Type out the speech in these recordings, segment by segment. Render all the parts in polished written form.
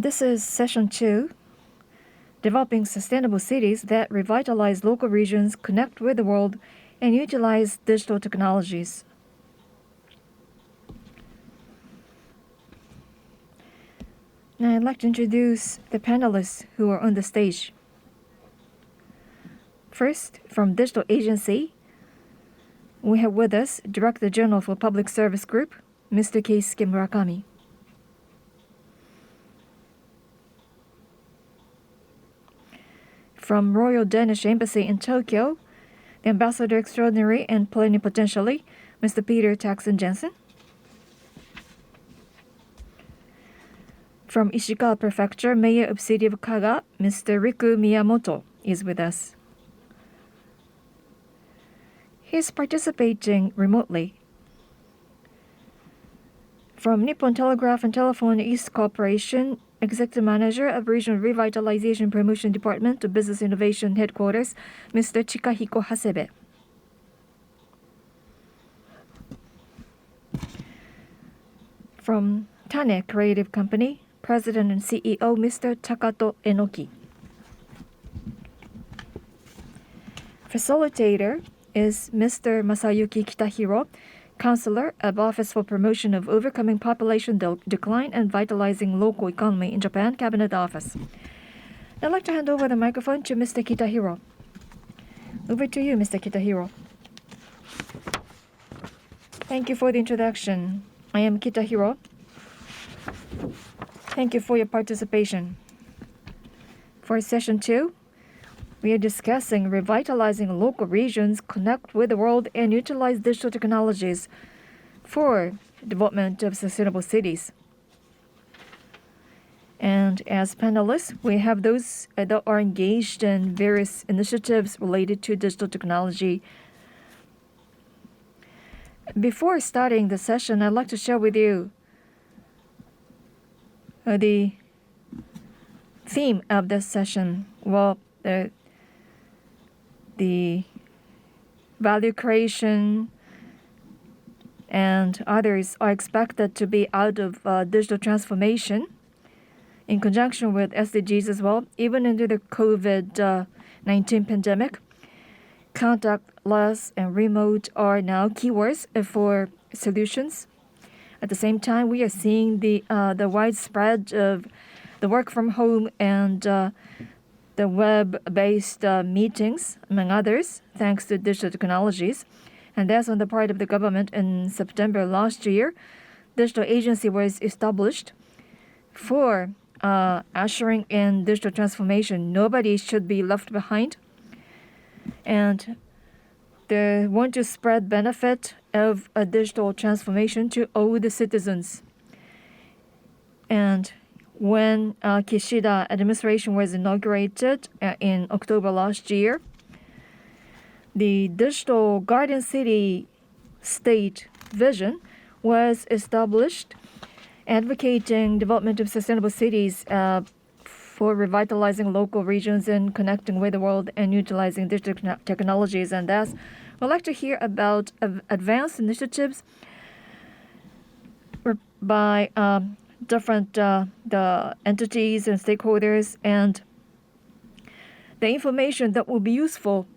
This is Session 2, Developing Sustainable Cities that Revitalize Local Regions, Connect with the World, and Utilize Digital Technologies. Now I'd like to introduce the panelists who are on the stage. First, from Digital Agency, we have with us Director General for Public Service Group, Mr. Keisuke Murakami. From Royal Danish Embassy in Tokyo, the Ambassador Extraordinary and Plenipotentiary, Mr. Peter Taxon Jensen. From Ishikawa Prefecture, Mayor of City of Kaga, Mr. Riku Miyamoto is with us. He's participating remotely. From Nippon Telegraph and Telephone East Corporation, Executive Manager of Regional Revitalization Promotion Department of Business Innovation Headquarters, Mr. Chikahiko Hasebe. From Tane Creative Company, President and CEO, Mr. Takato Enoki. Facilitator is Mr. Masayuki Kitahiro, Counselor of Office for Promotion of Overcoming Population Decline and Vitalizing Local Economy in Japan, Cabinet Office. I'd like to hand over the microphone to Mr. Kitahiro. Over to you, Mr. Kitahiro. Thank you for the introduction. I am Kitahiro. Thank you for your participation. For Session 2, we are discussing revitalizing local regions, connect with the world, and utilize digital technologies for development of sustainable cities. And as panelists, we have those that are engaged in various initiatives related to digital technology. Before starting the session, I'd like to share with you the theme of this session. Well, the value creation and others are expected to be out of digital transformation in conjunction with SDGs as well. Even into the COVID-19 pandemic, contactless and remote are now keywords for solutions. At the same time, we are seeing the widespread of the work from home and the web-based meetings, among others, thanks to digital technologies. And that's on the part of the government. In September last year, Digital Agency was established for ushering in digital transformation. Nobody should be left behind. And they want to spread benefit of a digital transformation to all the citizens. And when Kishida administration was inaugurated in October last year, the Digital Garden City State vision was established, advocating development of sustainable cities for revitalizing local regions and connecting with the world and utilizing digital technologies. And thus, we'd like to hear about advanced initiatives by different the entities and stakeholders, and the information that will be useful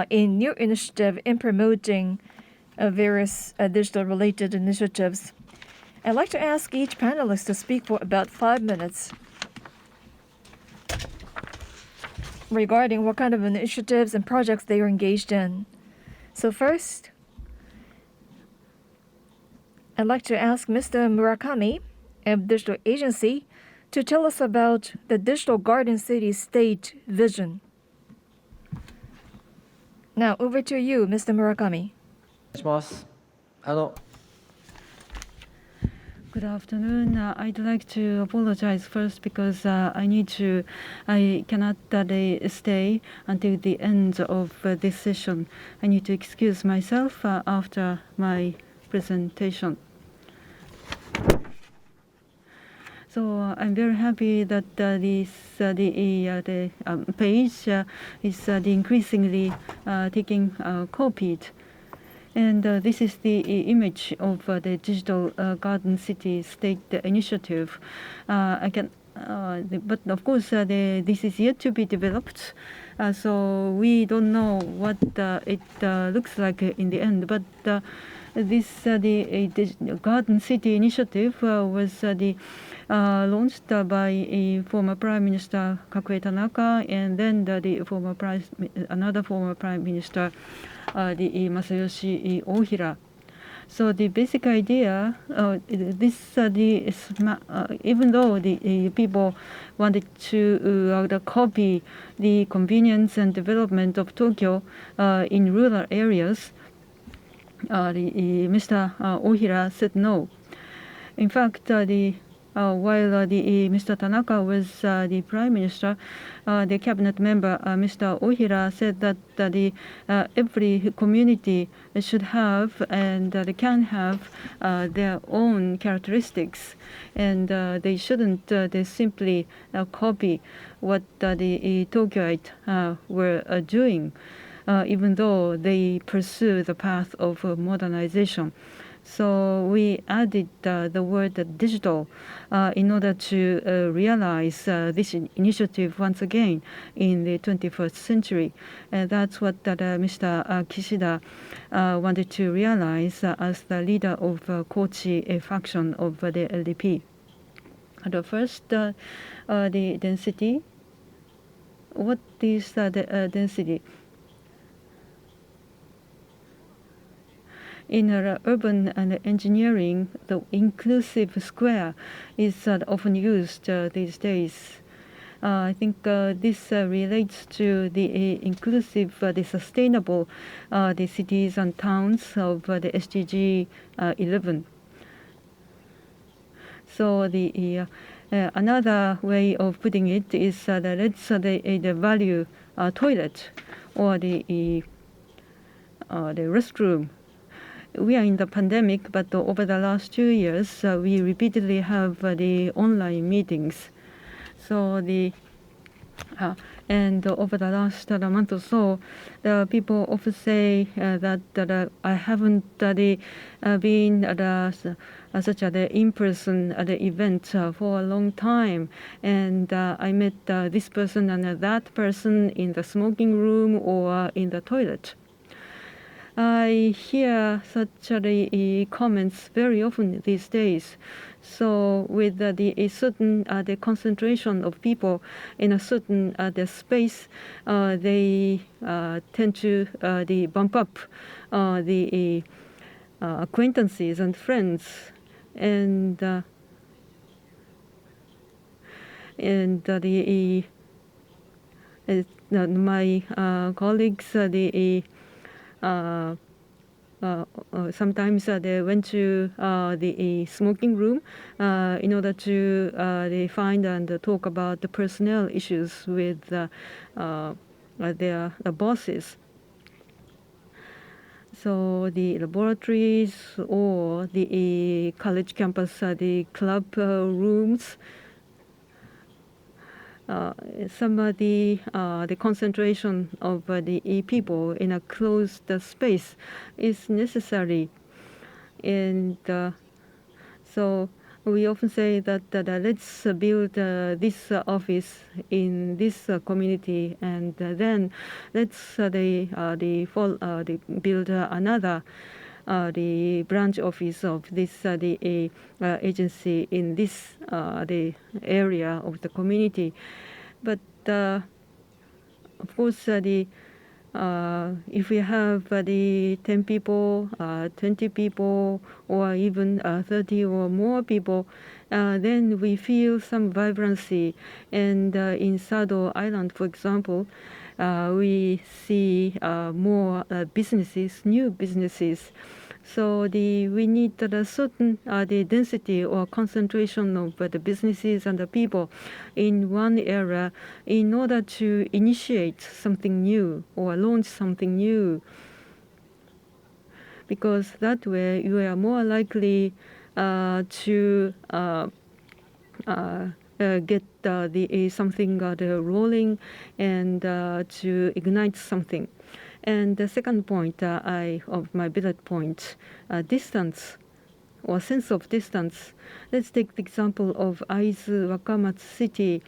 in new initiative in promoting various digital-related initiatives. I'd like to ask each panelist to speak for about 5 minutes regarding what kind of initiatives and projects they are engaged in. So first, I'd like to ask Mr. Murakami of Digital Agency to tell us about the Digital Garden City State vision. Now, over to you, Mr. Murakami. Good afternoon. I'd like to apologize first because I cannot stay until the end of this session. I need to excuse myself after my presentation. So I'm very happy that the page is increasingly taking copied. And this is the image of the Digital Garden City State Initiative. I can but of course, this is yet to be developed, so we don't know what it looks like in the end. But the Garden City initiative was launched by former Prime Minister Kakue Tanaka, and then another former Prime Minister, the Masayoshi Ohira. So the basic idea, even though the people wanted to copy the convenience and development of Tokyo in rural areas, Mr. Ohira said no. In fact, while Mr. Tanaka was the Prime Minister, the cabinet member Mr. Ohira said that every community should have and they can have their own characteristics, and they shouldn't they simply copy what the Tokyoite were doing, even though they pursue the path of modernization. So we added the word digital in order to realize this initiative once again in the 21st century. And that's what Mr. Kishida wanted to realize as the leader of Kochi faction of the LDP. The first, the density. What is the density? In urban and engineering, the inclusive square is often used these days. I think this relates to the inclusive, the sustainable, the cities and towns of the SDG 11. So the another way of putting it is that let's the value toilet or the restroom. We are in the pandemic, but over the last 2 years, we repeatedly have the online meetings. So and over the last month or so, people often say that I haven't been at such an in-person event for a long time, and I met this person and that person in the smoking room or in the toilet. I hear such comments very often these days. So with a certain the concentration of people in a certain the space, they tend to bump up the acquaintances and friends, and my colleagues sometimes they went to the smoking room in order to they find and talk about the personnel issues with their bosses. So the laboratories or the college campus, the club rooms, some of the concentration of the people in a closed space is necessary, and so we often say that let's build this office in this community, and then let's build another the branch office of this the agency in this the area of the community. But of course if we have the 10 people, 20 people, or even 30 or more people, then we feel some vibrancy. And in Sado Island, for example, we see more businesses, new businesses. So we need a certain the density or concentration of the businesses and the people in one area in order to initiate something new or launch something new. Because that way you are more likely to get something rolling and to ignite something. And the second point of my bullet point, distance. or sense of distance. Let's take the example of Aizu Wakamatsu City.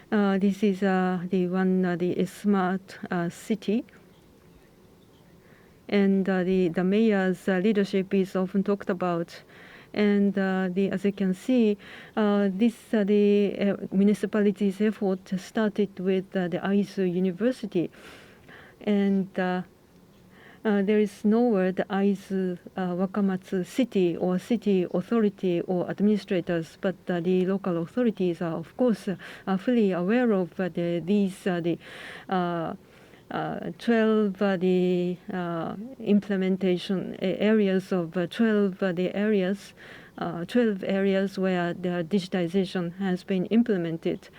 This is the one, the smart city, and the mayor's leadership is often talked about. And as you can see, the municipality's effort started with the Aizu University, and there is nowhere the Aizu Wakamatsu city or city authority or administrators, but the local authorities are, of course, fully aware of these 12 the implementation areas of 12 the areas, 12 areas where the digitization has been implemented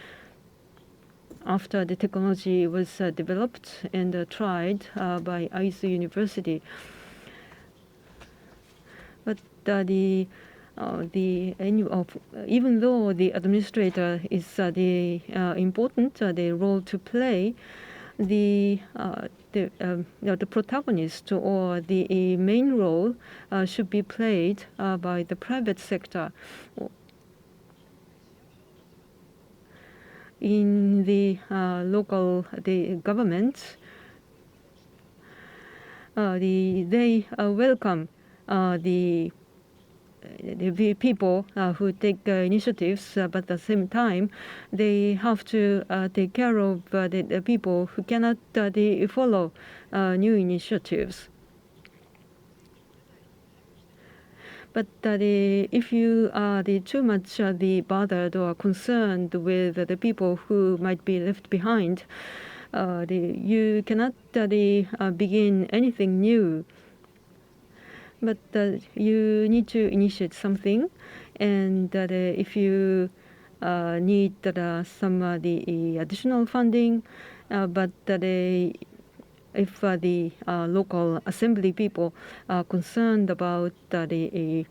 after the technology was developed and tried by Aizu University. But even though the administrator is the important the role to play, the protagonist or the main role should be played by the private sector. In the local government, they welcome the people who take initiatives, but at the same time, they have to take care of the people who cannot follow new initiatives. But if you are too much bothered or concerned with the people who might be left behind, you cannot begin anything new. But you need to initiate something, and if you need some the additional funding, but if the local assembly people are concerned about the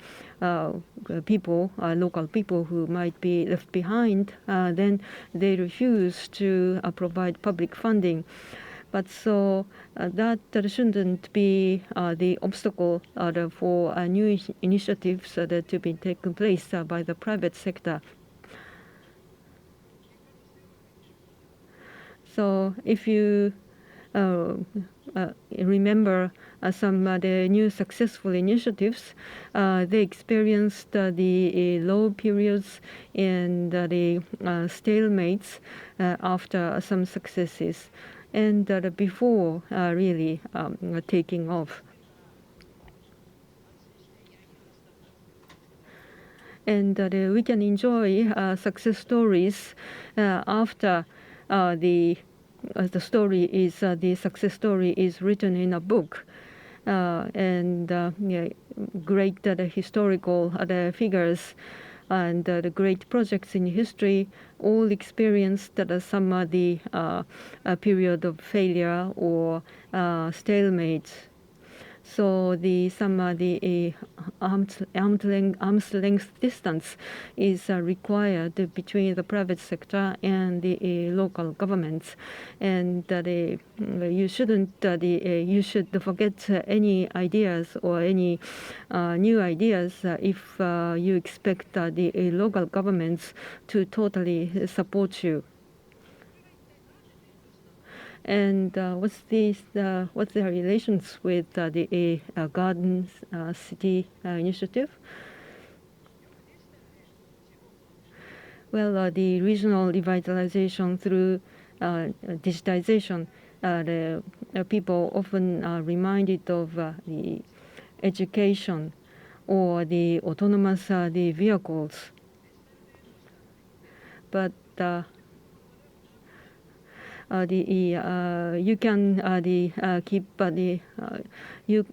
people, local people who might be left behind, then they refuse to provide public funding. But so that shouldn't be the obstacle for new initiatives to be taken place by the private sector. So if you remember some the new successful initiatives, they experienced the low periods and the stalemates after some successes, and before really taking off. And we can enjoy success stories after the story is the success story is written in a book, and great historical figures and the great projects in history all experienced some the period of failure or stalemate. So the arm's length distance is required between the private sector and the local governments, and you shouldn't you should forget any ideas or any new ideas if you expect the local governments to totally support you. And what's the relations with the Garden City initiative? Well, the regional revitalization through digitization, the people often are reminded of the education or the autonomous the vehicles, but you can keep you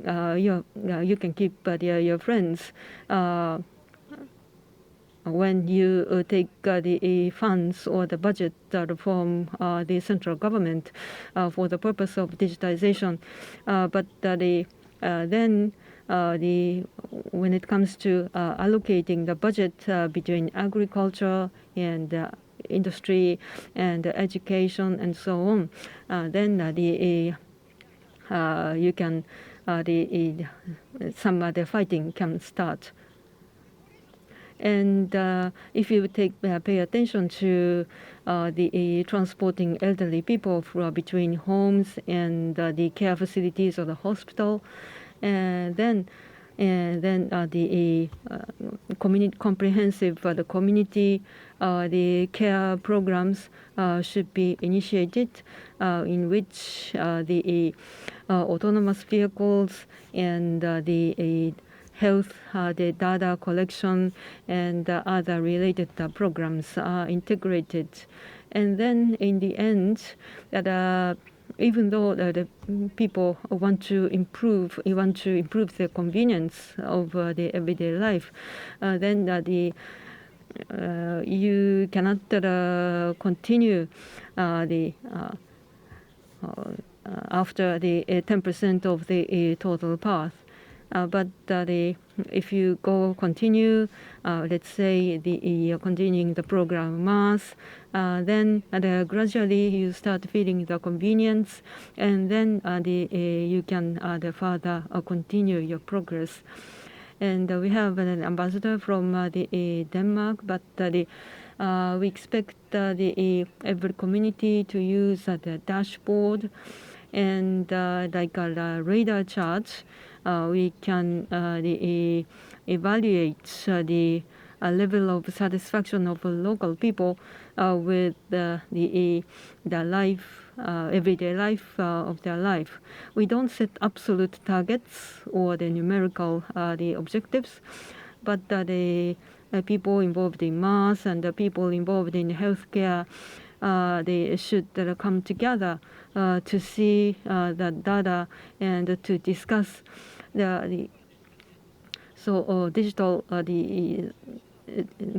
can keep your friends when you take the funds or the budget from the central government for the purpose of digitization, but then when it comes to allocating the budget between agriculture and industry and education and so on, then you can some the fighting can start. And if you pay attention to the transporting elderly people between homes and the care facilities or the hospital, and then the comprehensive the community the care programs should be initiated, in which the autonomous vehicles and the health, the data collection, and other related programs are integrated. And then in the end, that even though the people want to improve the convenience of the everyday life, then you cannot continue after the 10% of the total path. But if you continue, let's say continuing the program mass, then gradually you start feeling the convenience, and then you can further continue your progress. And we have an ambassador from Denmark, but we expect every community to use the dashboard and like a radar chart. We can evaluate the level of satisfaction of local people with the life, everyday life of their life. We don't set absolute targets or the numerical the objectives, but the people involved in mass and the people involved in healthcare, they should come together to see the data and to discuss so digital the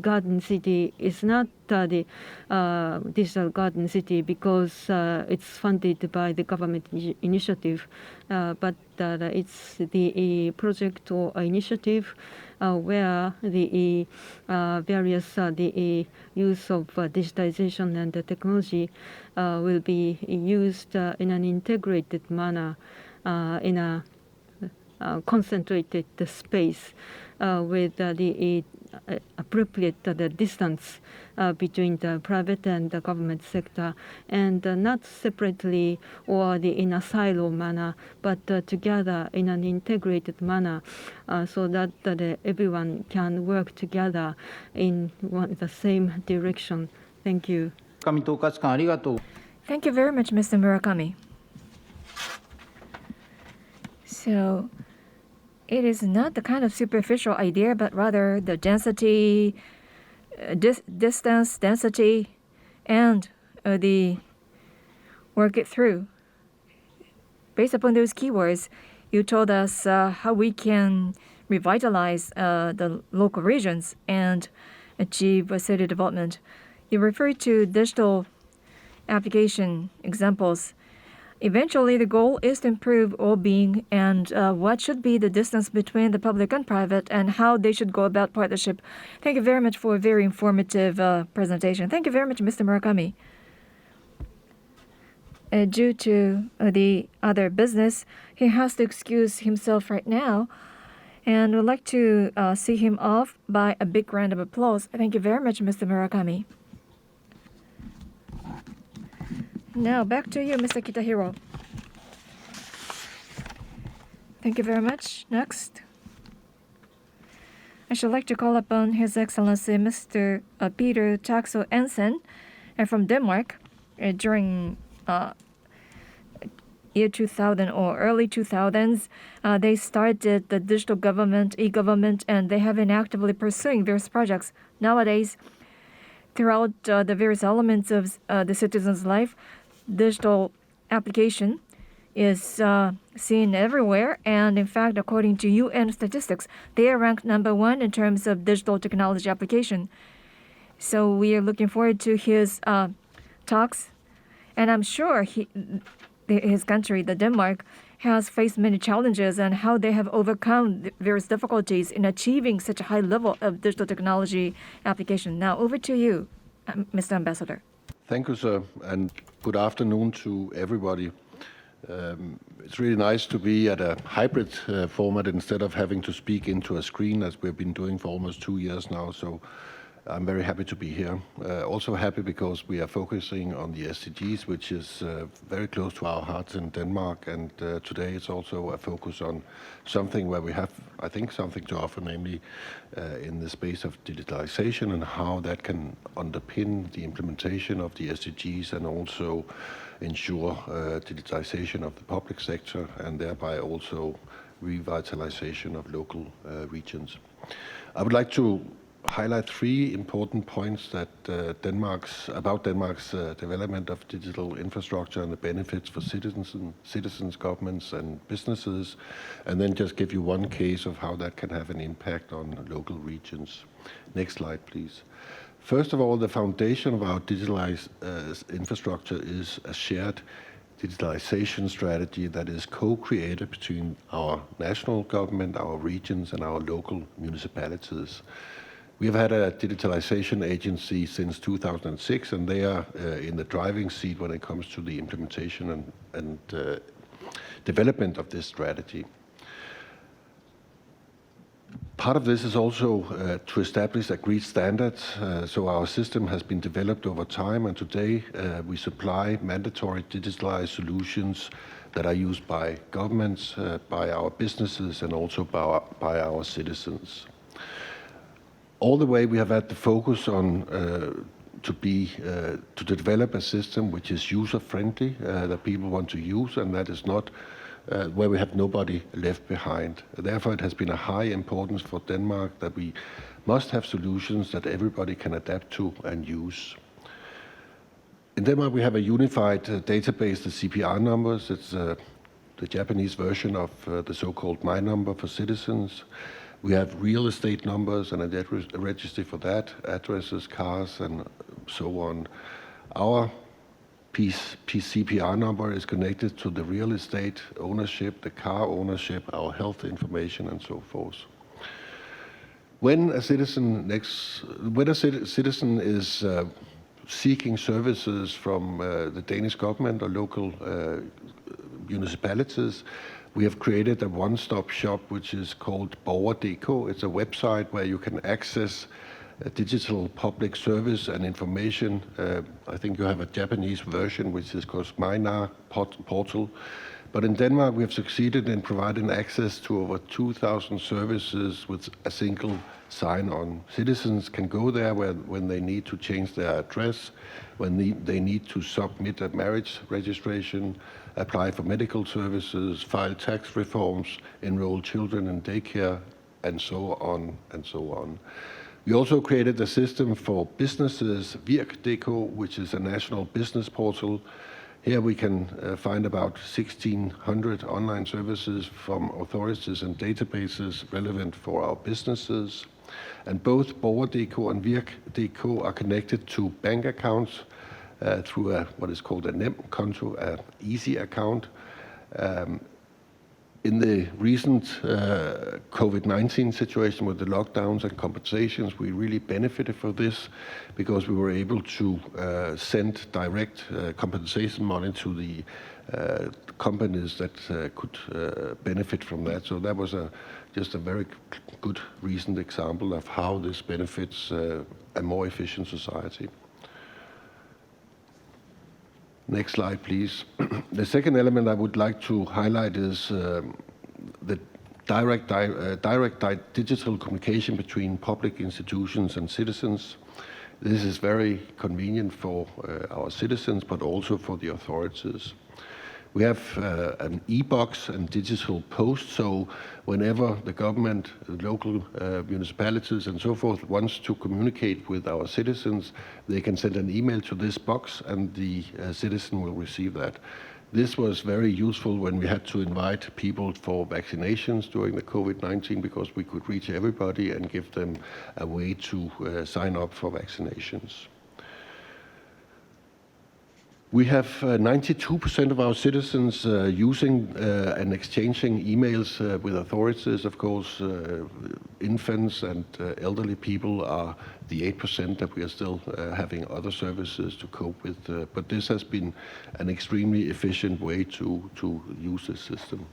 garden city is not the digital garden city because it's funded by the government initiative, but it's the project or initiative where the various the use of digitization and the technology will be used in an integrated manner in a concentrated space with the appropriate the distance between the private and the government sector, and not separately or in a silo manner, but together in an integrated manner, so that everyone can work together in the same direction. Thank you. Thank you very much, Mr. Murakami. So it is not the kind of superficial idea, but rather the density, distance, density, and the work it through. Based upon those keywords, you told us how we can revitalize the local regions and achieve city development. You referred to digital application examples. Eventually, the goal is to improve well-being and what should be the distance between the public and private and how they should go about partnership. Thank you very much for a very informative presentation. Thank you very much, Mr. Murakami. Due to the other business, he has to excuse himself right now, and would like to see him off by a big round of applause. Thank you very much, Mr. Murakami. Now back to you, Mr. Kitahiro. Thank you very much. Next, I should like to call upon His Excellency Mr. Peter Taxo Ensen from Denmark. During year 2000 or early 2000s, they started the digital government, e-government, and they have been actively pursuing various projects. Nowadays, throughout the various elements of the citizen's life, digital application is seen everywhere, and in fact, according to UN statistics, they are ranked #1 in terms of digital technology application. So we are looking forward to his talks, and I'm sure his country, the Denmark, has faced many challenges and how they have overcome the various difficulties in achieving such a high level of digital technology application. Now over to you, Mr. Ambassador. Thank you, sir, and good afternoon to everybody. It's really nice to be at a hybrid format instead of having to speak into a screen as we've been doing for almost 2 years now. So I'm very happy to be here. Also happy because we are focusing on the SDGs, which is very close to our hearts in Denmark. And today it's also a focus on something where we have, I think, something to offer, namely in the space of digitalization and how that can underpin the implementation of the SDGs and also ensure digitization of the public sector and thereby also revitalization of local regions. I would like to highlight 3 important points that about Denmark's development of digital infrastructure and the benefits for citizens, governments and businesses, and then just give you one case of how that can have an impact on local regions. Next slide, please. First of all, the foundation of our digitalized infrastructure is a shared digitalization strategy that is co-created between our national government, our regions and our local municipalities. We have had a digitalization agency since 2006, and they are in the driving seat when it comes to the implementation and development of this strategy. Part of this is also to establish agreed standards. So our system has been developed over time, and today we supply mandatory digitalized solutions that are used by governments, by our businesses, and also by our citizens. All the way we have had the focus on to develop a system which is user-friendly, that people want to use, and that is not where we have nobody left behind. Therefore, it has been a high importance for Denmark that we must have solutions that everybody can adapt to and use. In Denmark, we have a unified database, the CPR numbers. It's the Japanese version of the so-called My Number for citizens. We have real estate numbers and a registry for that, addresses, cars, and so on. Our CPR number is connected to the real estate ownership, the car ownership, our health information, and so forth. When a citizen is seeking services from the Danish government or local municipalities, we have created a one-stop shop which is called Borger.dk. It's a website where you can access digital public service and information. I think you have a Japanese version which is called Mynar portal. But in Denmark we have succeeded in providing access to over 2,000 services with a single sign-on. Citizens can go there when they need to change their address, when they need to submit a marriage registration, apply for medical services, file tax reforms, enroll children in daycare, and so on and so on. We also created a system for businesses, Virk.dk, which is a national business portal. Here we can find about 1,600 online services from authorities and databases relevant for our businesses. And both Borger.dk and Virk.dk are connected to bank accounts through what is called a NemKonto, an easy account. In the recent COVID-19 situation with the lockdowns and compensations, we really benefited from this because we were able to send direct compensation money to the companies that could benefit from that. So that was just a very good recent example of how this benefits a more efficient society. Next slide, please. The second element I would like to highlight is the direct digital communication between public institutions and citizens. This is very convenient for our citizens, but also for the authorities. We have an e-box and digital post, so whenever the government, the local municipalities and so forth wants to communicate with our citizens, they can send an email to this box and the citizen will receive that. This was very useful when we had to invite people for vaccinations during the COVID-19 because we could reach everybody and give them a way to sign up for vaccinations. We have 92% of our citizens using and exchanging emails with authorities. Of course, infants and elderly people are the 8% that we are still having other services to cope with. But this has been an extremely efficient way to use this system.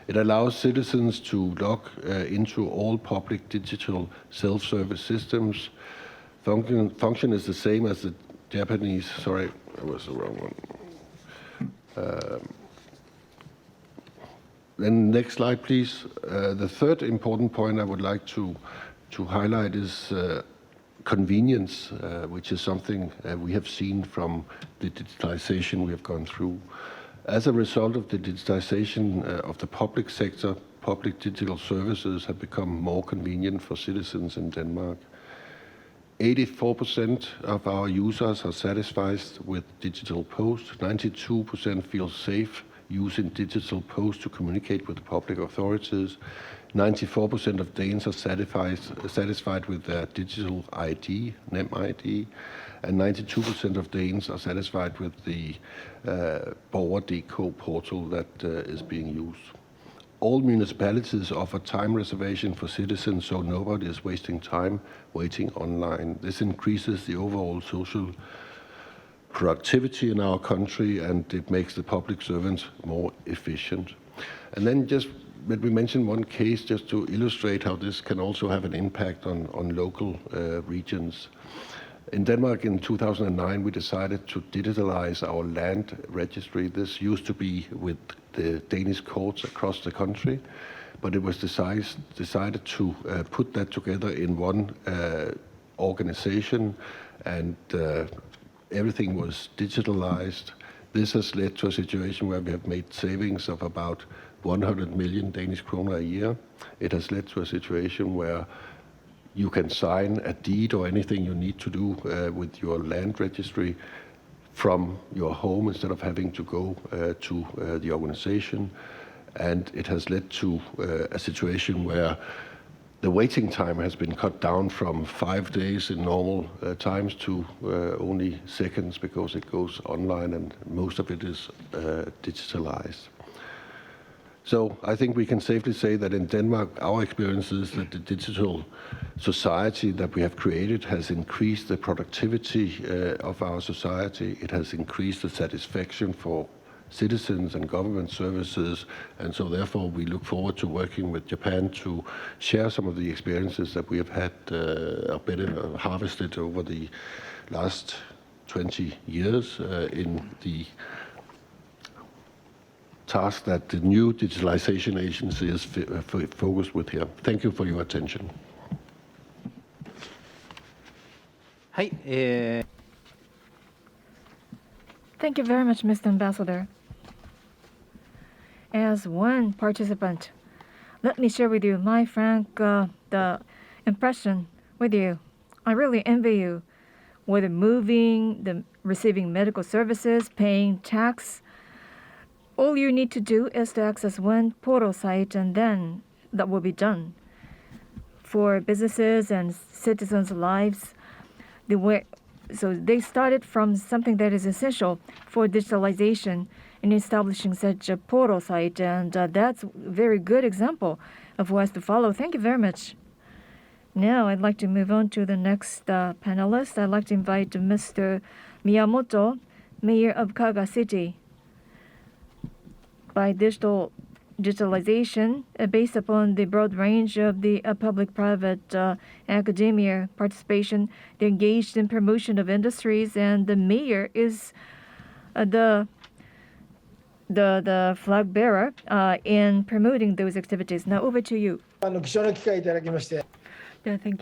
It allows citizens to log into all public digital self-service systems. Function is the same as the Japanese, sorry, that was the wrong one. Then next slide, please. The third important point I would like to highlight is convenience, which is something we have seen from the digitalization we have gone through. As a result of the digitization of the public sector, public digital services have become more convenient for citizens in Denmark. 84% of our users are satisfied with digital post. 92% feel safe using digital post to communicate with the public authorities. 94% of Danes are satisfied with their digital ID, NemID, and 92% of Danes are satisfied with the Borger.dk portal that is being used. All municipalities offer time reservation for citizens, so nobody is wasting time waiting online. This increases the overall social productivity in our country, and it makes the public servants more efficient. And then just let me mention one case just to illustrate how this can also have an impact on local regions. In Denmark in 2009, we decided to digitalize our land registry. This used to be with the Danish courts across the country, but it was decided to put that together in one organization, and everything was digitalized. This has led to a situation where we have made savings of about 100 million Danish kroner a year. It has led to a situation where you can sign a deed or anything you need to do with your land registry from your home instead of having to go to the organization. And it has led to a situation where the waiting time has been cut down from 5 days in normal times to only seconds, because it goes online and most of it is digitalized. So I think we can safely say that in Denmark, our experience is that the digital society that we have created has increased the productivity of our society. It has increased the satisfaction for citizens and government services, and so therefore we look forward to working with Japan to share some of the experiences that we have had harvested over the last 20 years in the task that the new digitalization agency is focused with here. Thank you for your attention. Hi. Thank you very much, Mr. Ambassador. As one participant, let me share with you my frank the impression with you. I really envy you. Whether moving, receiving medical services, paying tax, all you need to do is to access one portal site, and then that will be done. For businesses and citizens' lives, so they started from something that is essential for digitalization in establishing such a portal site, and that's a very good example of what to follow. Thank you very much. Now I'd like to move on to the next panelist. I'd like to invite Mr. Miyamoto, Mayor of Kaga City. By digitalization, based upon the broad range of the public-private academia participation, they're engaged in promotion of industries, and the mayor is the flag bearer in promoting those activities. Now over to you. Thank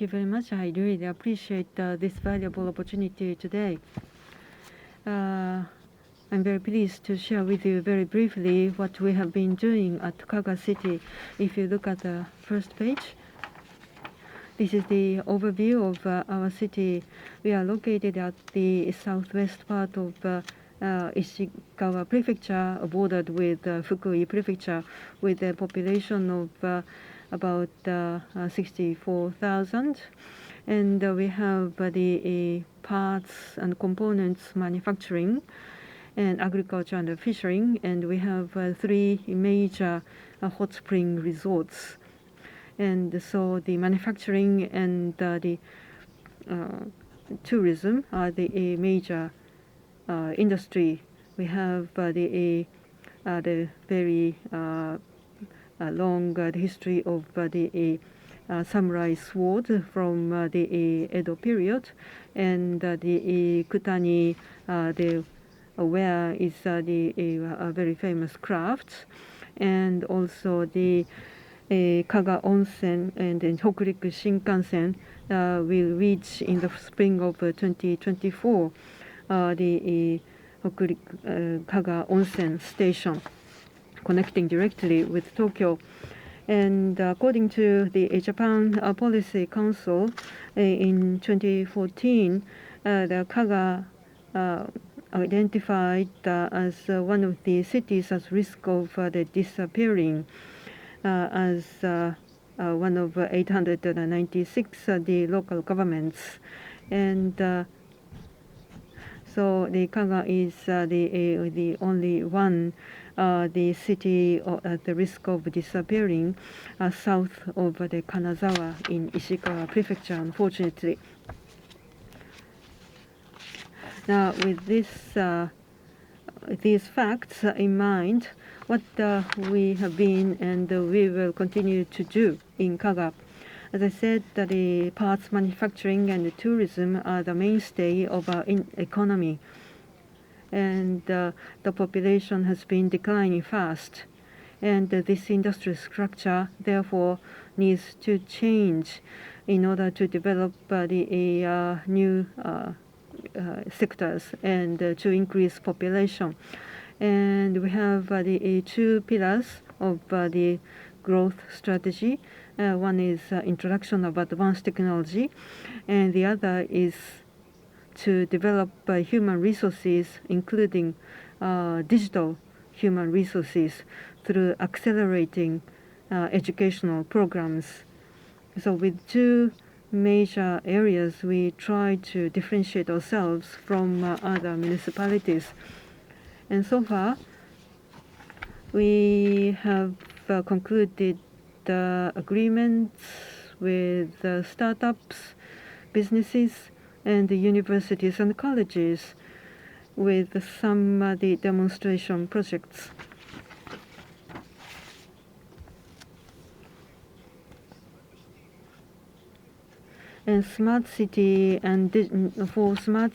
you very much. I really appreciate this valuable opportunity today. I'm very pleased to share with you very briefly what we have been doing at Kaga City. If you look at the first page, this is the overview of our city. We are located at the southwest part of Ishikawa Prefecture, bordered with Fukui Prefecture, with a population of about 64,000. And we have the parts and components manufacturing. and agriculture and fishing, and we have 3 major hot spring resorts. And so the manufacturing and the tourism are the major industry. We have the very long history of the samurai sword from the Edo period, and the kutani, the ware is the very famous craft, and also the Kaga Onsen and then Hokuriku Shinkansen will reach in the spring of 2024 the Hokuriku Kaga Onsen station, connecting directly with Tokyo. And according to the Japan Policy Council, in 2014, the Kaga identified as one of the cities at risk of the disappearing, as one of 896 the local governments. And so the Kaga is the only one, the city at the risk of disappearing south of the Kanazawa in Ishikawa Prefecture, unfortunately. Now, with these facts in mind, what we have been and we will continue to do in Kaga. As I said, the parts manufacturing and the tourism are the mainstay of our economy, and the population has been declining fast, and this industrial structure therefore needs to change in order to develop the new sectors and to increase population. And we have the 2 pillars of the growth strategy. One is introduction of advanced technology, and the other is to develop human resources, including digital human resources, through accelerating educational programs. So with 2 major areas, we try to differentiate ourselves from other municipalities. And so far, we have concluded agreements with startups, businesses, and the universities and colleges with some the demonstration projects. And smart city and for smart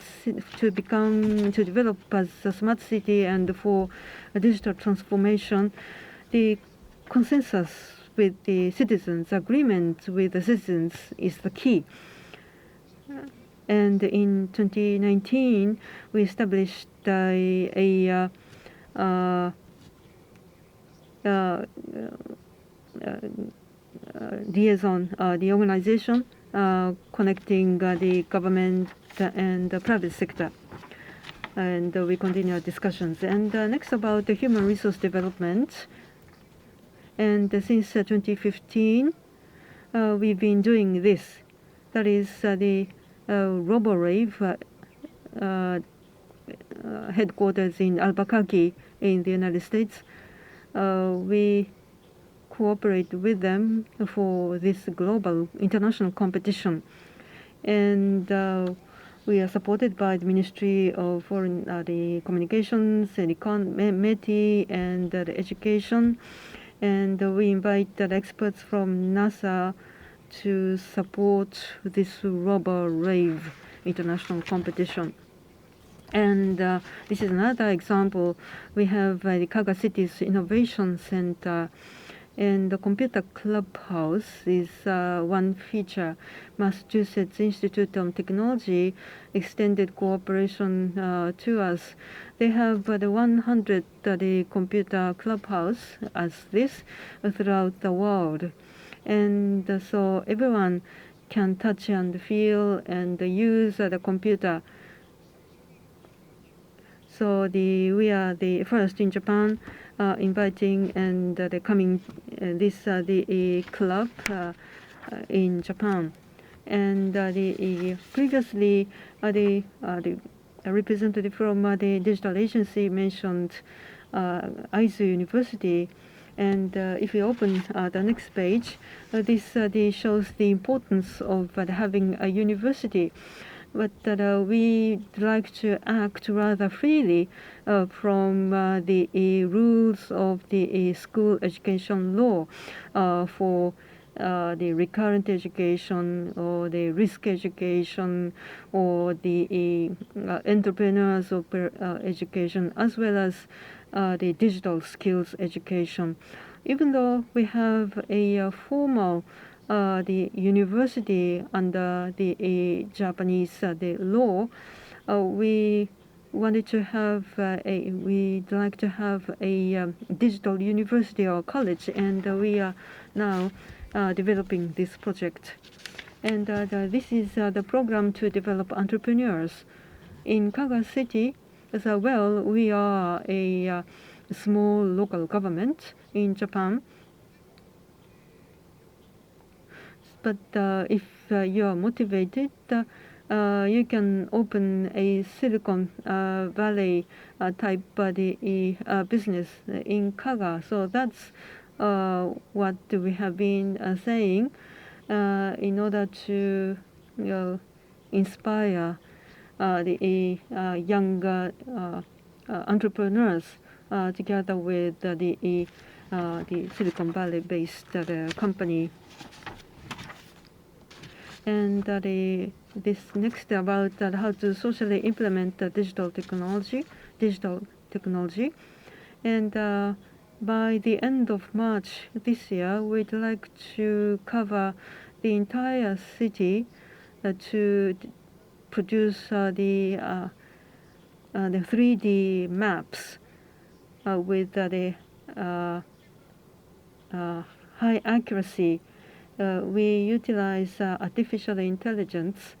to develop as a smart city and for a digital transformation, the consensus with the citizens, agreement with the citizens is the key. And in 2019, we established a liaison, the organization connecting the government and the private sector. And we continue our discussions. And next about the human resource development. And since 2015, we've been doing this. That is the RoboRave headquarters in Albuquerque in the United States. We cooperate with them for this global international competition, and we are supported by the Ministry of Foreign the Communications and METI and the Education, and we invite the experts from NASA to support this RoboRave international competition. And this is another example. We have the Kaga City's Innovation Center, and the Computer Clubhouse is one feature. Massachusetts Institute of Technology extended cooperation to us. They have the 100 the Computer Clubhouse as this throughout the world. And so everyone can touch and feel and use the computer. So we are the first in Japan inviting and the coming this the club in Japan. And previously the a representative from the digital agency mentioned Aizu University. And if we open the next page, this shows the importance of having a university. But we'd like to act rather freely from the rules of the school education law for the recurrent education or the risk education or the entrepreneurs education, as well as the digital skills education. Even though we have a formal the university under the Japanese the law, we wanted to have we'd like to have a digital university or college, and we are now developing this project. And this is the program to develop entrepreneurs. In Kaga City as well, we are a small local government in Japan. But if you are motivated, you can open a Silicon Valley type business in Kaga. So that's what we have been saying in order to inspire the young entrepreneurs together with the Silicon Valley-based company. And this next about how to socially implement digital technology. And by the end of March this year, we'd like to cover the entire city to produce the 3D maps with the high accuracy. We utilize artificial intelligence,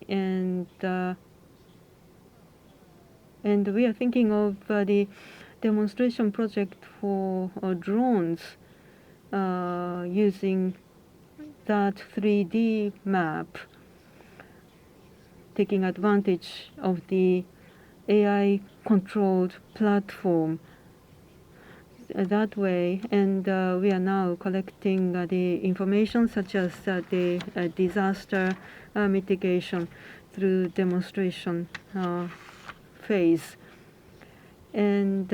and we are thinking of the demonstration project for drones using that 3D map, taking advantage of the AI-controlled platform that way. And we are now collecting the information such as the disaster mitigation through demonstration phase. And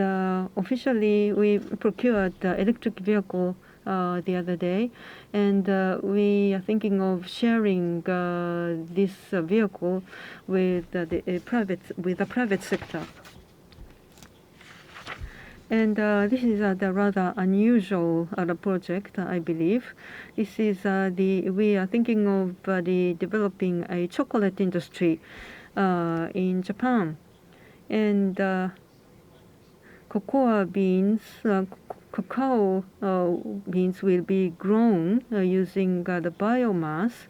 officially, we procured the electric vehicle the other day, and we are thinking of sharing this vehicle with the private sector. And this is the rather unusual project, I believe. This is we are thinking of the developing a chocolate industry in Japan, and cacao beans will be grown using the biomass,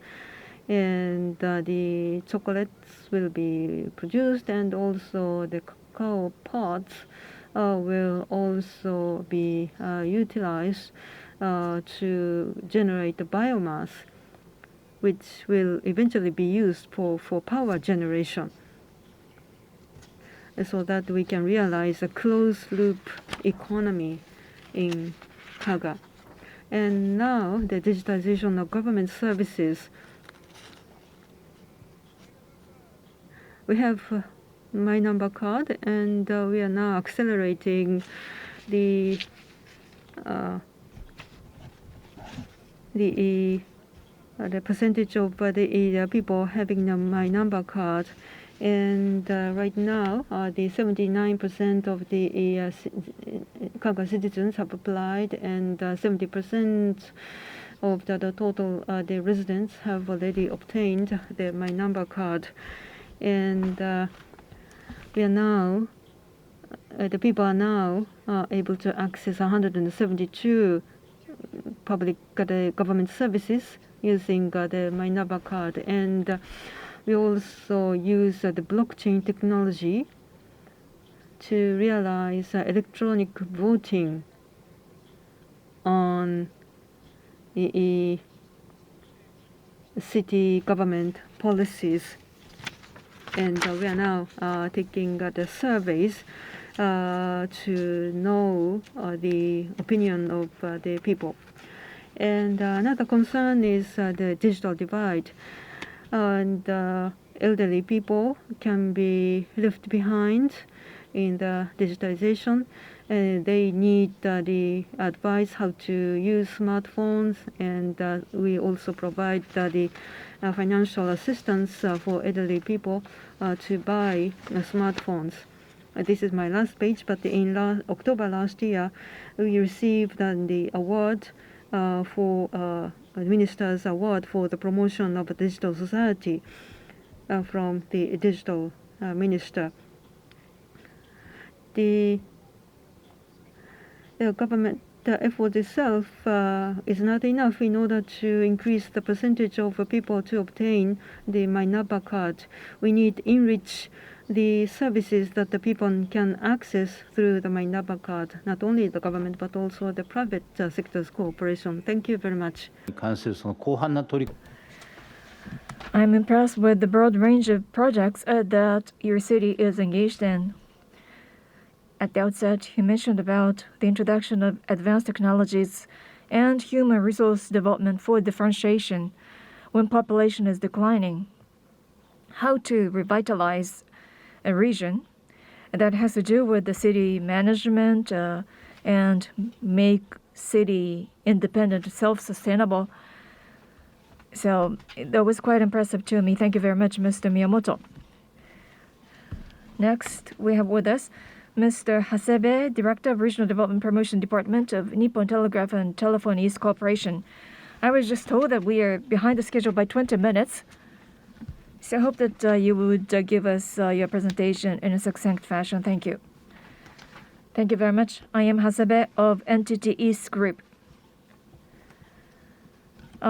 and the chocolates will be produced, and also the cacao pods will also be utilized to generate the biomass, which will eventually be used for power generation, so that we can realize a closed-loop economy in Kaga. And now the digitization of government services. We have my number card, and we are now accelerating the percentage of the people having my number card. And right now, the 79% of the Kaga citizens have applied, and 70% of the total the residents have already obtained my number card. And we are now, the people are now able to access 172 public government services using the my number card. And we also use the blockchain technology to realize electronic voting on the city government policies. and we are now taking the surveys to know the opinion of the people. And another concern is the digital divide. And elderly people can be left behind in the digitization. They need the advice how to use smartphones, and we also provide the financial assistance for elderly people to buy smartphones. This is my last page, but in October last year, we received the award for Minister's Award for the promotion of a digital society from the digital minister. The government effort itself is not enough in order to increase the percentage of people to obtain the My Number card. We need to enrich the services that the people can access through the My Number card, not only the government but also the private sector's cooperation. Thank you very much. に関するその広範な取り I'm impressed with the broad range of projects that your city is engaged in. At the outset, you mentioned about the introduction of advanced technologies and human resource development for differentiation when population is declining. How to revitalize a region that has to do with the city management and make city independent, self-sustainable. So that was quite impressive to me. Thank you very much, Mr. Miyamoto. Next, we have with us Mr. Hasebe, Director of Regional Development Promotion Department of Nippon Telegraph and Telephone East Corporation. I was just told that we are behind the schedule by 20 minutes. So I hope that you would give us your presentation in a succinct fashion. Thank you. Thank you very much. I am Hasebe of NTT East Group.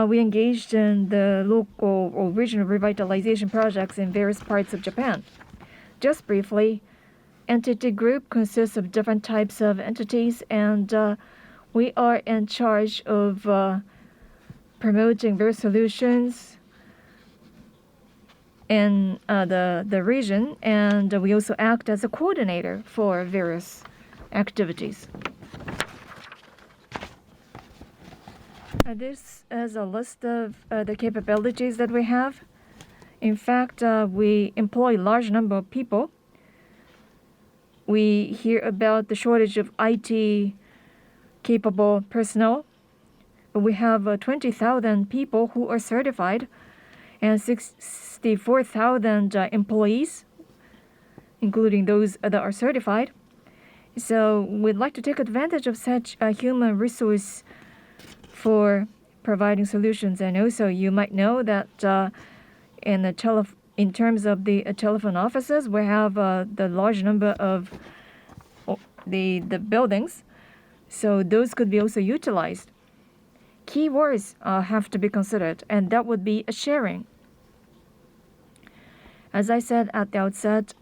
We engaged in the local or regional revitalization projects in various parts of Japan. Just briefly, NTT Group consists of different types of entities, and we are in charge of promoting various solutions in the region, and we also act as a coordinator for various activities. This is a list of the capabilities that we have. In fact, we employ a large number of people. We hear about the shortage of IT-capable personnel. We have 20,000 people who are certified and 64,000 employees, including those that are certified. So we'd like to take advantage of such a human resource for providing solutions. And also, you might know that in terms of the telephone offices, we have the large number of the buildings, so those could be also utilized. Keywords have to be considered, and that would be a sharing. As I said at the outset,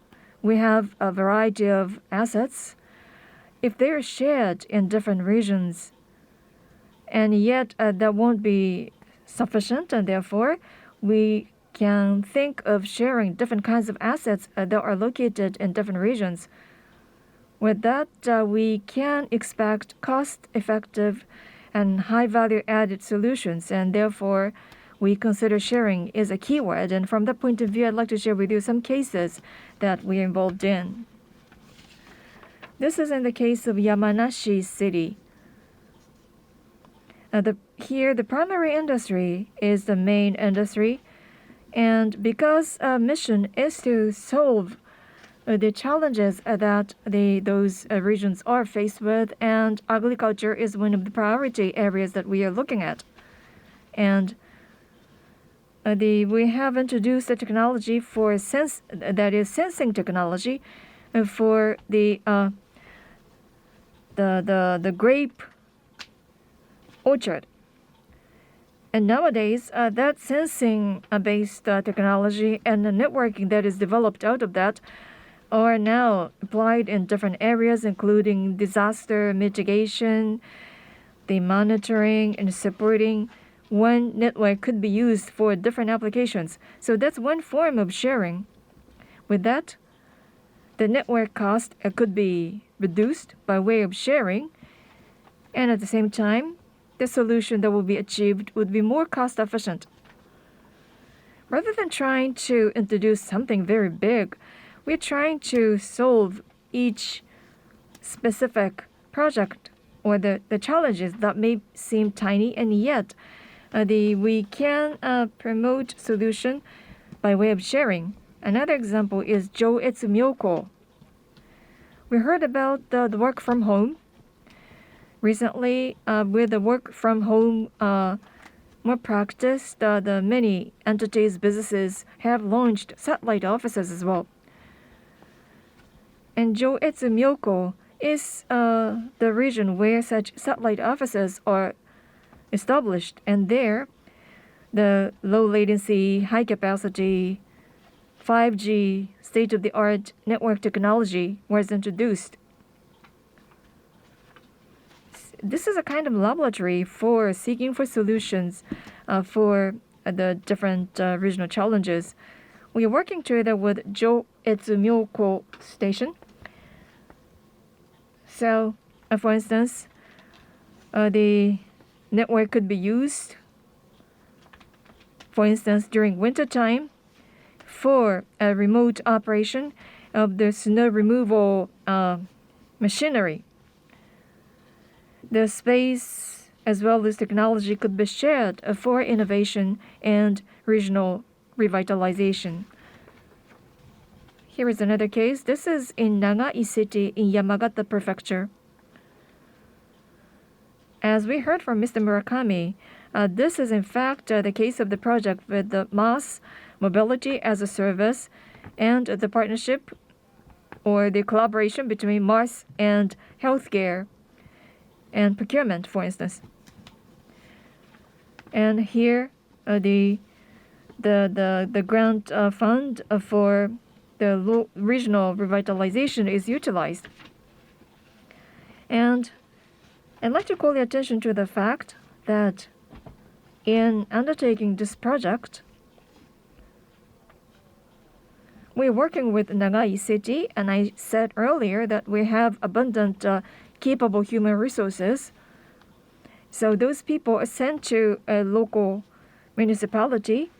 we have a variety of assets. If they are shared in different regions, and yet that won't be sufficient, and therefore we can think of sharing different kinds of assets that are located in different regions. With that, we can expect cost-effective and high-value added solutions, and therefore we consider sharing is a keyword. And from that point of view, I'd like to share with you some cases that we are involved in. This is in the case of Yamanashi City. Here, the primary industry is the main industry. And because mission is to solve the challenges that those regions are faced with, and agriculture is one of the priority areas that we are looking at. And we have introduced a technology for sensing technology for the grape orchard. And nowadays, that sensing-based technology and the networking that is developed out of that are now applied in different areas, including disaster mitigation, the monitoring and supporting. One network could be used for different applications. So that's one form of sharing. With that, the network cost could be reduced by way of sharing, and at the same time, the solution that will be achieved would be more cost efficient. Rather than trying to introduce something very big, we're trying to solve each specific project or the challenges that may seem tiny, and yet we can promote solution by way of sharing. Another example is Joetsu Myoko. We heard about the work from home. Recently, with the work from home more practice, the many entities, businesses have launched satellite offices as well. And Joetsu Myoko is the region where such satellite offices are established, and there the low latency, high capacity 5G state-of-the-art network technology was introduced. This is a kind of laboratory for seeking for solutions for the different regional challenges. We are working together with Joetsu Myoko Station. So, for instance, the network could be used, for instance, during winter time for a remote operation of the snow removal machinery. The space as well as technology could be shared for innovation and regional revitalization. Here is another case. This is in Nagai City in Yamagata Prefecture. As we heard from Mr. Murakami, this is in fact the case of the project with the MaaS, Mobility as a Service, and the partnership or the collaboration between MaaS and healthcare and procurement, for instance. And here, the grant fund for the regional revitalization is utilized. And I'd like to call your attention to the fact that in undertaking this project, we're working with Nagai City, and I said earlier that we have abundant capable human resources. So those people are sent to a local municipality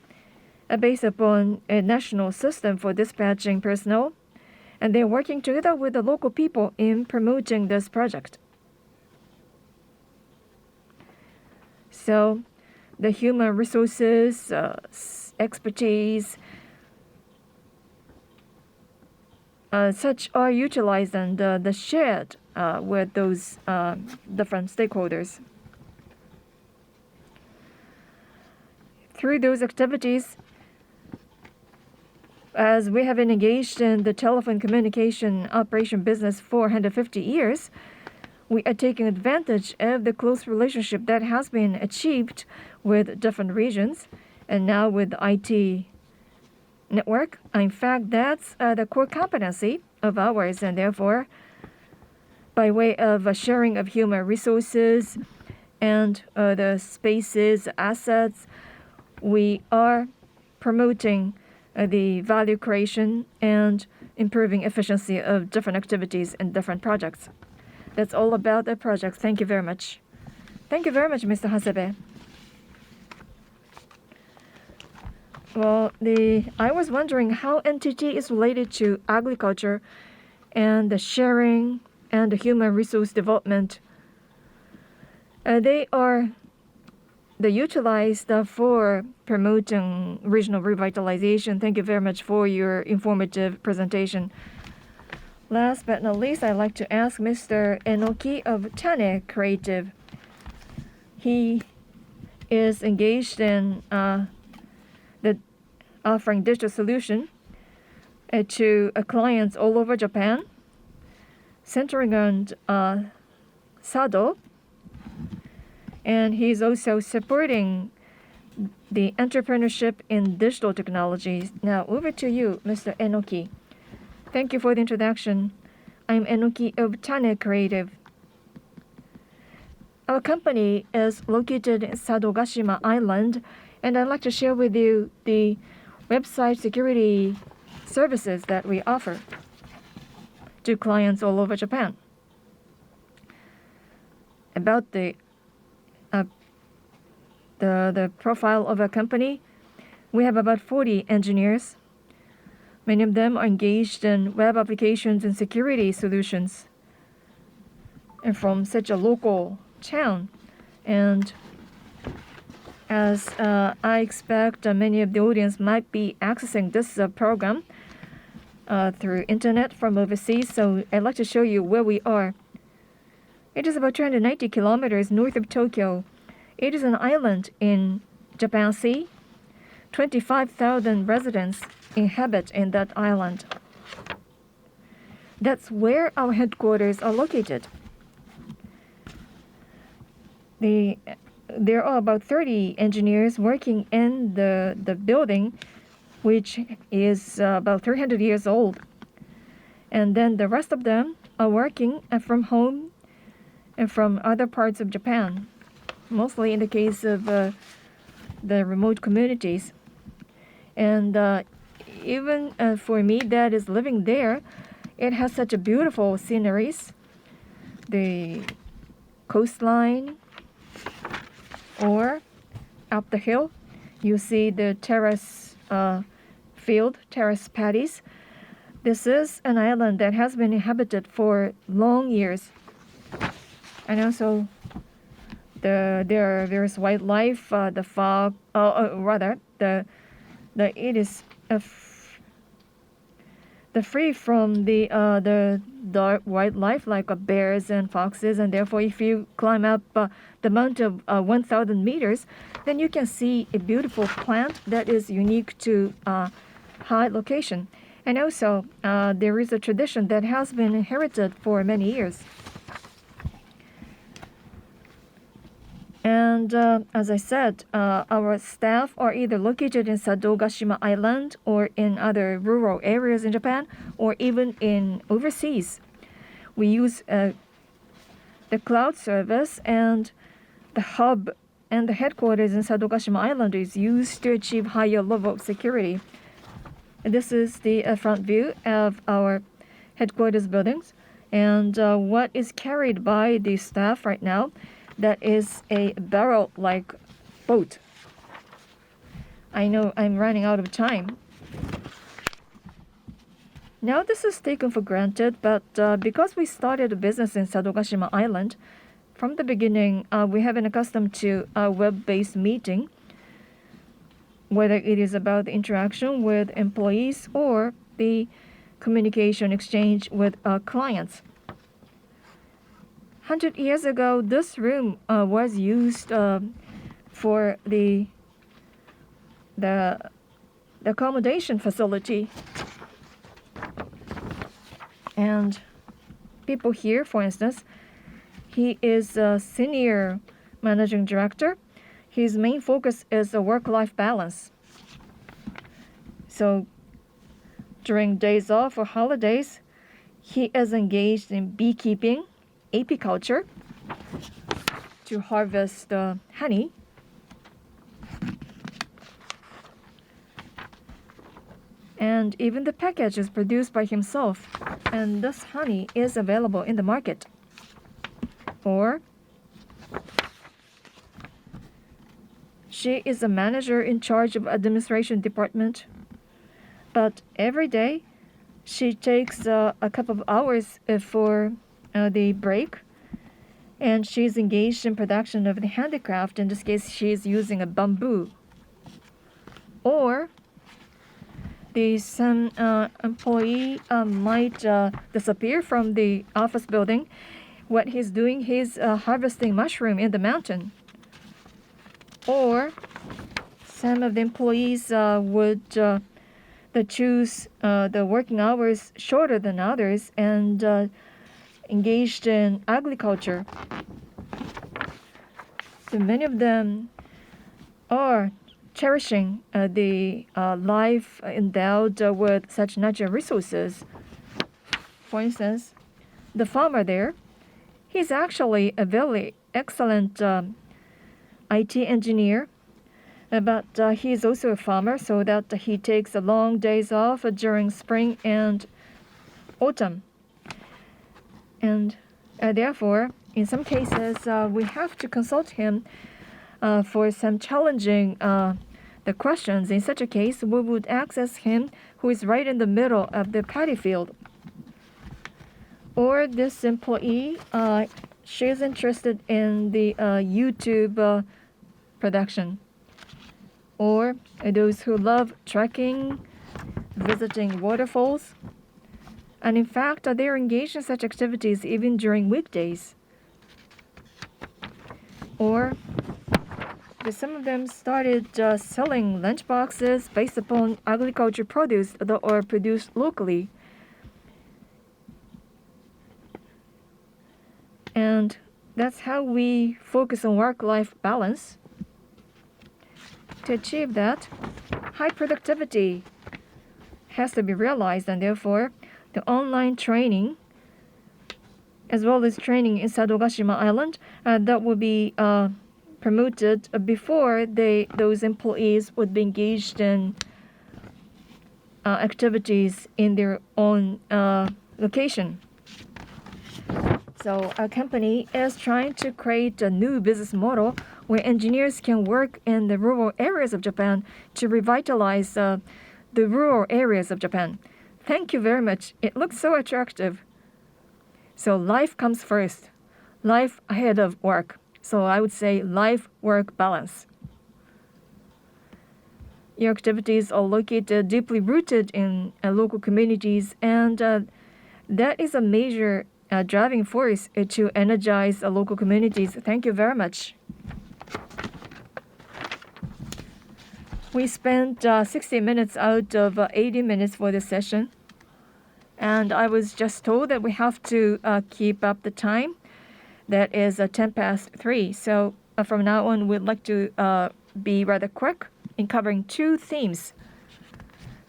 based upon a national system for dispatching personnel, and they're working together with the local people in promoting this project. So the human resources, expertise, such are utilized and the shared with those different stakeholders. Through those activities, as we have been engaged in the telephone communication operation business for 150 years, we are taking advantage of the close relationship that has been achieved with different regions, and now with the IT network. In fact, that's the core competency of ours, and therefore, by way of a sharing of human resources and the spaces, assets, we are promoting the value creation and improving efficiency of different activities and different projects. That's all about the project. Thank you very much. Thank you very much, Mr. Hasebe. Well, I was wondering how NTT is related to agriculture and the sharing and the human resource development. They utilized for promoting regional revitalization. Thank you very much for your informative presentation. Last but not least, I'd like to ask Mr. Enoki of Tane Creative. He is engaged in the offering digital solution to clients all over Japan, centering on Sado, and he's also supporting the entrepreneurship in digital technologies. Now, over to you, Mr. Enoki. Thank you for the introduction. I'm Enoki of Tane Creative. Our company is located in Sadogashima Island, and I'd like to share with you the website security services that we offer to clients all over Japan. About the profile of a company, we have about 40 engineers. Many of them are engaged in web applications and security solutions, and from such a local town. And as I expect many of the audience might be accessing this program through internet from overseas, so I'd like to show you where we are. It is about 290 kilometers north of Tokyo. It is an island in Japan Sea. 25,000 residents inhabit in that island. That's where our headquarters are located. There are about 30 engineers working in the building, which is about 300 years old. And then the rest of them are working from home and from other parts of Japan, mostly in the case of the remote communities. And even for me that is living there, it has such a beautiful sceneries. The coastline, or up the hill, you see the terrace terrace paddies. This is an island that has been inhabited for long years. And also there are various wildlife, the fog, rather it is the free from the dark wildlife like bears and foxes, and therefore if you climb up the mountain of 1,000 meters, then you can see a beautiful plant that is unique to high location. And also there is a tradition that has been inherited for many years. And as I said, our staff are either located in Sadogashima Island or in other rural areas in Japan, or even in overseas. We use the cloud service, and the hub and the headquarters in Sadogashima Island is used to achieve higher level of security. And this is the front view of our headquarters buildings, and what is carried by the staff right now, that is a barrel-like boat. I know I'm running out of time. Now this is taken for granted, but because we started a business in Sadogashima Island, from the beginning we have been accustomed to a web-based meeting, whether it is about the interaction with employees or the communication exchange with clients. 100 years ago, this room was used for the accommodation facility. And people here, for instance, he is a senior managing director. His main focus is the work-life balance. So during days off or holidays, he is engaged in beekeeping, apiculture, to harvest honey. And even the package is produced by himself, and this honey is available in the market. Or she is a manager in charge of administration department, but every day she takes a couple of hours for the break, and she's engaged in production of the handicraft. In this case, she's using a bamboo. Or some employee might disappear from the office building. What he's doing, he's harvesting mushroom in the mountain. Or some of the employees would choose the working hours shorter than others and engaged in agriculture. So many of them are cherishing the life endowed with such natural resources. For instance, the farmer there, he's actually a very excellent IT engineer, But he is also a farmer, so that he takes long days off during spring and autumn. And therefore, in some cases, we have to consult him for some challenging the questions. In such a case, we would access him who is right in the middle of the paddy field. Or this employee, she is interested in the YouTube production. Or those who love trekking, visiting waterfalls. And in fact, they are engaged in such activities even during weekdays. Or some of them started selling lunchboxes based upon agriculture produce that are produced locally. And that's how we focus on work-life balance. To achieve that, high productivity has to be realized, and therefore the online training as well as training in Sadogashima Island that will be promoted before those employees would be engaged in activities in their own location. So our company is trying to create a new business model where engineers can work in the rural areas of Japan to revitalize the rural areas of Japan. Thank you very much. It looks so attractive. So life comes first. Life ahead of work. So I would say life-work balance. Your activities are located deeply rooted in local communities, and that is a major driving force to energize local communities. Thank you very much. We spent 60 minutes out of 80 minutes for this session. And I was just told that we have to keep up the time. That is 10 past 3. So from now on, we'd like to be rather quick in covering two themes.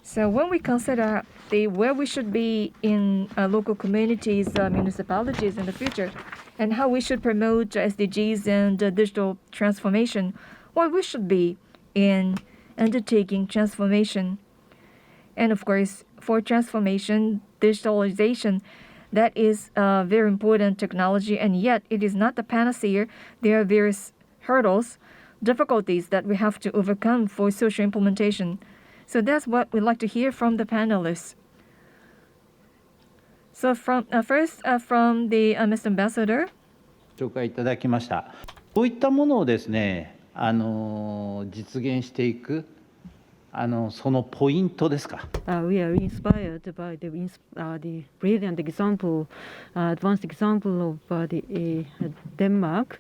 So when we consider where we should be in local communities, municipalities in the future, and how we should promote SDGs and digital transformation, what we should be in undertaking transformation. And of course, for transformation, digitalization, that is a very important technology, and yet it is not the panacea. There are various hurdles, difficulties that we have to overcome for social implementation. So that's what we'd like to hear from the panelists. So first, from the Mr. Ambassador. 紹介いただきました。こういったものをですね、実現していくそのポイントですか。We are inspired by the brilliant example, advanced example of Denmark,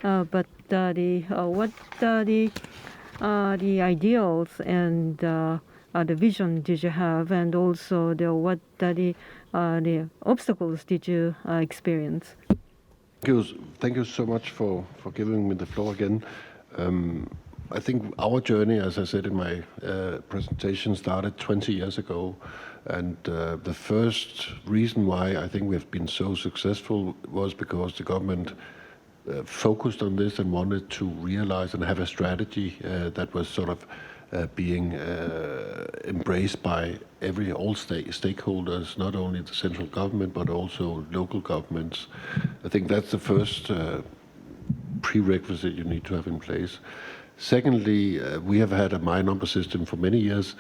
but what the ideals and the vision did you have, and also what the obstacles did you experience? Thank you so much for giving me the floor again. I think our journey, as I said in my presentation, started 20 years ago. And the first reason why I think we've been so successful was because the government focused on this and wanted to realize and have a strategy that was sort of being embraced by all stakeholders, not only the central government, but also local governments. I think that's the first prerequisite you need to have in place. Secondly, we have had a my number system for many years,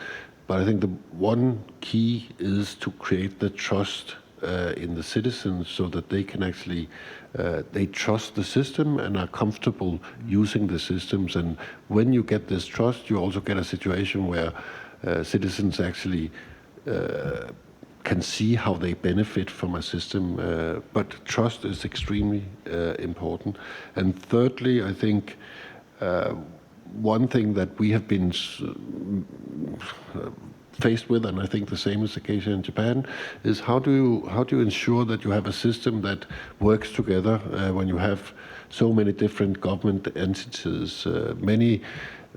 but I think the one key is to create the trust in the citizens so that they can actually, they trust the system and are comfortable using the systems. And when you get this trust, you also get a situation where citizens actually can see how they benefit from a system. But trust is extremely important. And thirdly, I think one thing that we have been faced with, and I think the same is the case in Japan, is how do you ensure that you have a system that works together when you have so many different government entities, many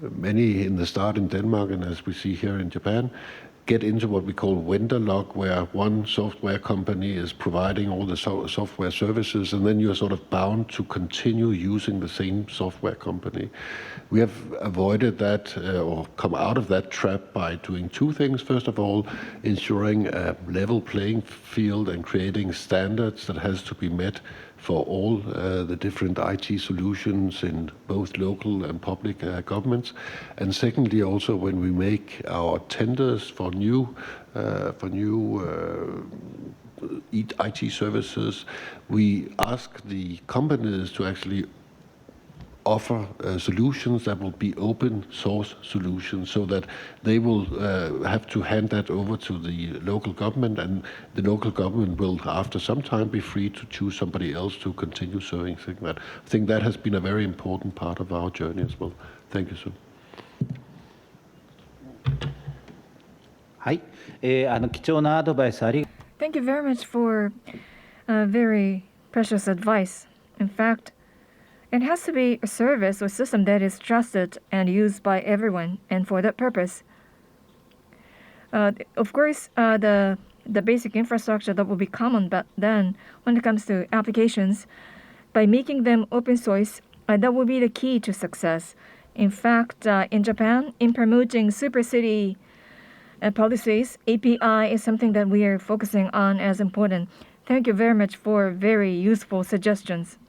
in the start in Denmark, and as we see here in Japan, get into what we call vendor lock, where one software company is providing all the software services, and then you're sort of bound to continue using the same software company. We have avoided that or come out of that trap by doing two things. First of all, ensuring a level playing field and creating standards that has to be met for all the different IT solutions in both local and public governments. And secondly, also when we make our tenders for new IT services, we ask the companies to actually offer solutions that will be open source solutions, so that they will have to hand that over to the local government, and the local government will after some time be free to choose somebody else to continue serving that. I think that has been a very important part of our journey as well. Thank you, sir. はい、貴重なアドバイスあり Thank you very much for very precious advice. In fact, it has to be a service or system that is trusted and used by everyone, and for that purpose, of course, the basic infrastructure that will be common, but then when it comes to applications, by making them open source, that will be the key to success. In fact, in Japan, in promoting super city policies, API is something that we are focusing on as important. Thank you very much for very useful suggestions.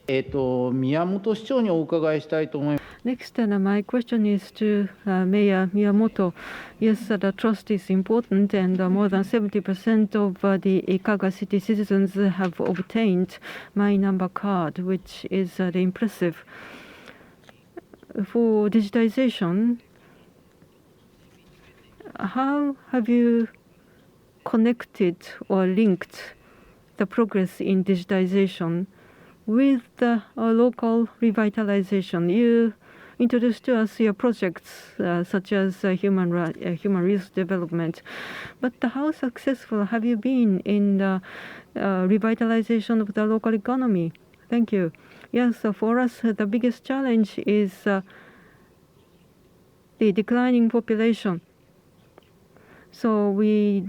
宮本市長にお伺いしたいと思います。 Next, my question is to Mayor Miyamoto. Yes, the trust is important, and more than 70% of the Ikaga city citizens have obtained my number card, which is impressive. For digitization, how have you connected or linked the progress in digitization with the local revitalization? You introduced to us your projects such as human resource development, but how successful have you been in the revitalization of the local economy? Thank you. Yes, for us, the biggest challenge is the declining population. So we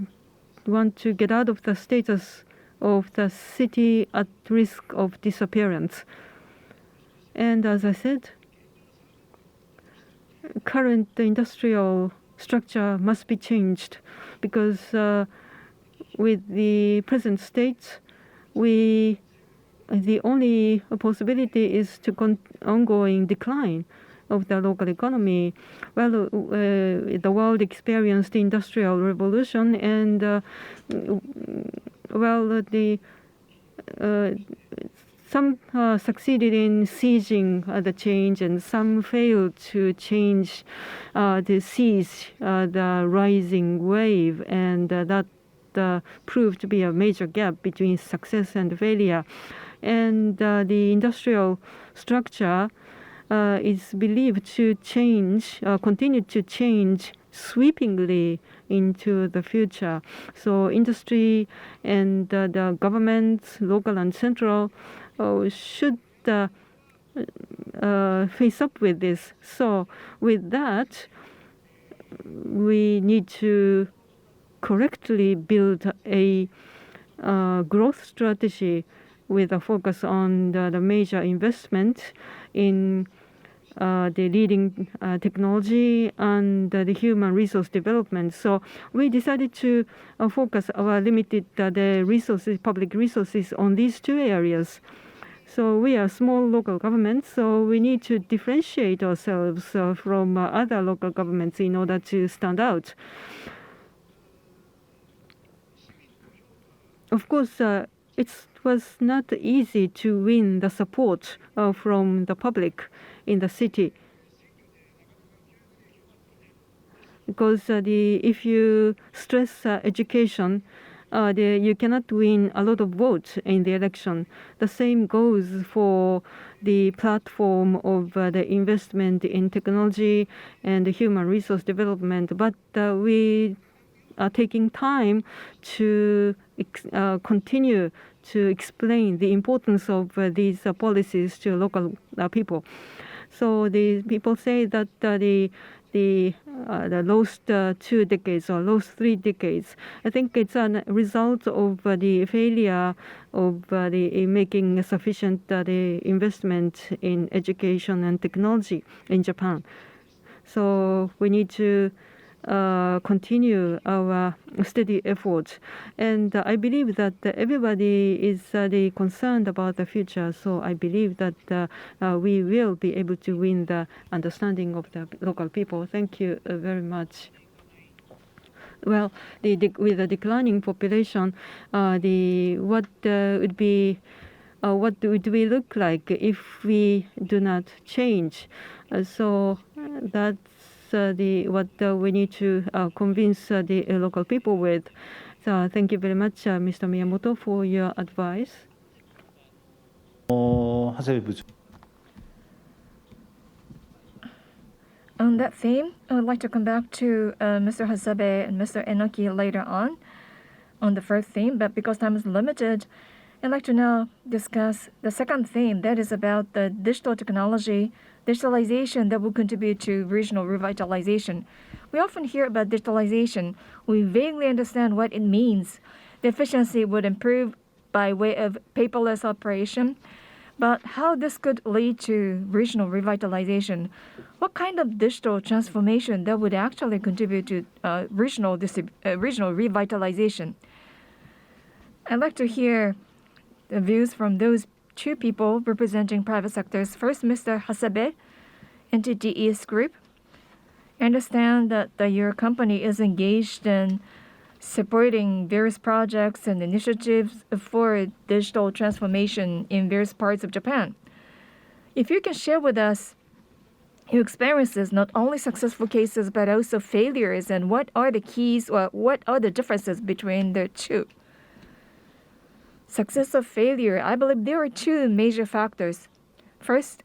want to get out of the status of the city at risk of disappearance. And as I said, current industrial structure must be changed, because with the present state, the only possibility is to ongoing decline of the local economy. Well, the world experienced the industrial revolution, and some succeeded in seizing the change, and some failed to seize the rising wave, and that proved to be a major gap between success and failure. And the industrial structure is believed to continue to change sweepingly into the future. So industry and the government, local and central, should face up with this. So with that, we need to correctly build a growth strategy with a focus on the major investment in the leading technology and the human resource development. So we decided to focus our limited public resources on these two areas. So we are small local governments, so we need to differentiate ourselves from other local governments in order to stand out. Of course, it was not easy to win the support from the public in the city, because if you stress education, you cannot win a lot of votes in the election. The same goes for the platform of the investment in technology and human resource development. But we are taking time to continue to explain the importance of these policies to local people. So the people say that the the lost 2 decades or lost 3 decades. I think it's a result of the failure of the making sufficient the investment in education and technology in Japan. So we need to continue our steady efforts. And I believe that everybody is concerned about the future. So I believe that we will be able to win the understanding of the local people. Thank you very much. Well, with the declining population, what would be what would we look like if we do not change? So that's what we need to convince the local people with. So thank you very much, Mr. Miyamoto, for your advice. 長谷部長 On that theme, I would like to come back to Mr. Hasabe and Mr. Enoki later on the first theme, but because time is limited, I'd like to now discuss the second theme, that is about the digital technology, digitalization that will contribute to regional revitalization. We often hear about digitalization. We vaguely understand what it means. The efficiency would improve by way of paperless operation, but how this could lead to regional revitalization, what kind of digital transformation that would actually contribute to regional revitalization. I'd like to hear the views from those two people representing private sectors. First, Mr. Hasabe, NTT East Group. I understand that your company is engaged in supporting various projects and initiatives for digital transformation in various parts of Japan. If you can share with us your experiences, not only successful cases, but also failures, and what are the keys or what are the differences between the two? Success or failure, I believe there are two major factors. First,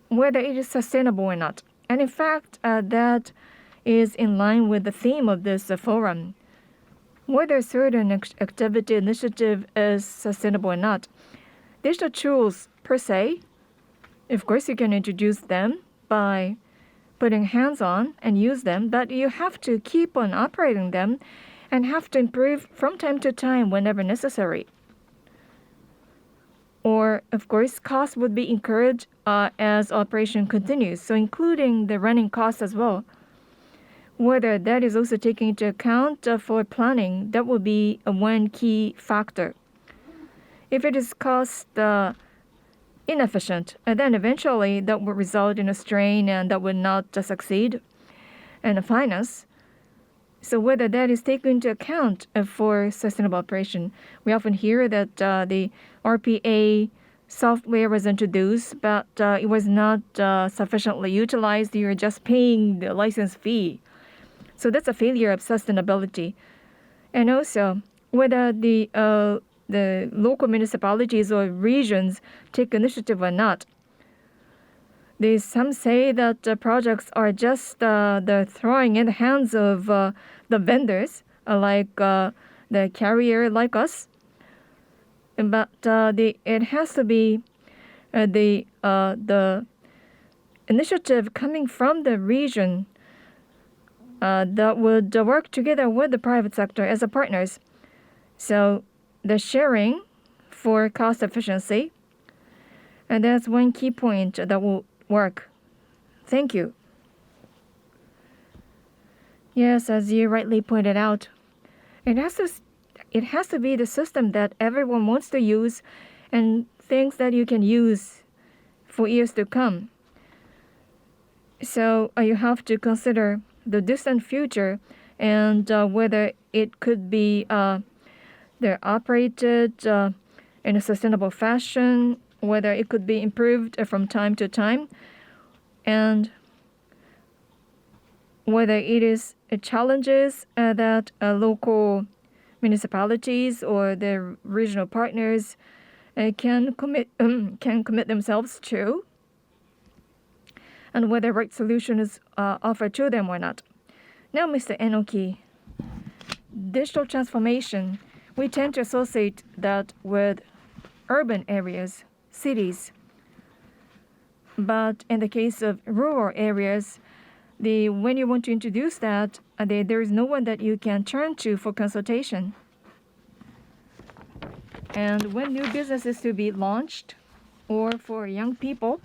whether it is sustainable or not. And in fact, that is in line with the theme of this forum. Whether a certain activity initiative is sustainable or not. Digital tools per se, of course you can introduce them by putting hands on and use them, but you have to keep on operating them and have to improve from time to time whenever necessary. Or, of course, costs would be incurred as operation continues, so including the running costs as well. Whether that is also taken into account for planning, that will be one key factor. If it is cost inefficient, then eventually that will result in a strain and that will not succeed in finance. So whether that is taken into account for sustainable operation, we often hear that the RPA software was introduced, but it was not sufficiently utilized. You're just paying the license fee. So that's a failure of sustainability. And also, whether the local municipalities or regions take initiative or not. Some say that projects are just the throwing in the hands of the vendors, like the carrier like us. But it has to be the initiative coming from the region that would work together with the private sector as a partners. So the sharing for cost efficiency, and that's one key point that will work. Thank you. Yes, as you rightly pointed out, it has to be the system that everyone wants to use and things that you can use for years to come. So you have to consider the distant future and whether it could be they're operated in a sustainable fashion, whether it could be improved from time to time, and whether it is challenges that local municipalities or their regional partners can commit themselves to, and whether right solution is offered to them or not. Now, Mr. Enoki, digital transformation, we tend to associate that with urban areas, cities. But in the case of rural areas, when you want to introduce that, there is no one that you can turn to for consultation. And when new business is to be launched, or for young people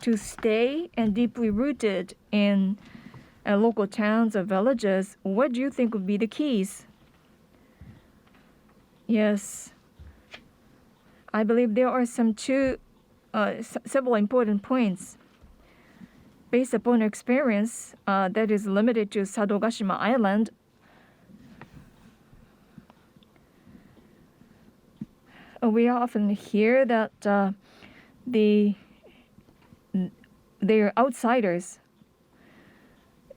to stay and deeply rooted in local towns or villages, what do you think would be the keys? Yes, I believe there are several important points. Based upon experience that is limited to Sadogashima Island, we often hear that they're outsiders.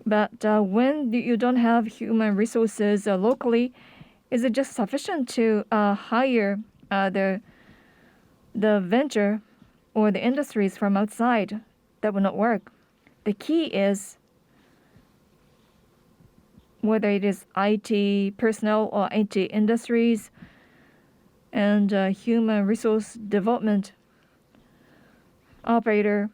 But when you don't have human resources locally, is it just sufficient to hire the venture or the industries from outside? That will not work. The key is whether it is IT personnel or IT industries and human resource development operator,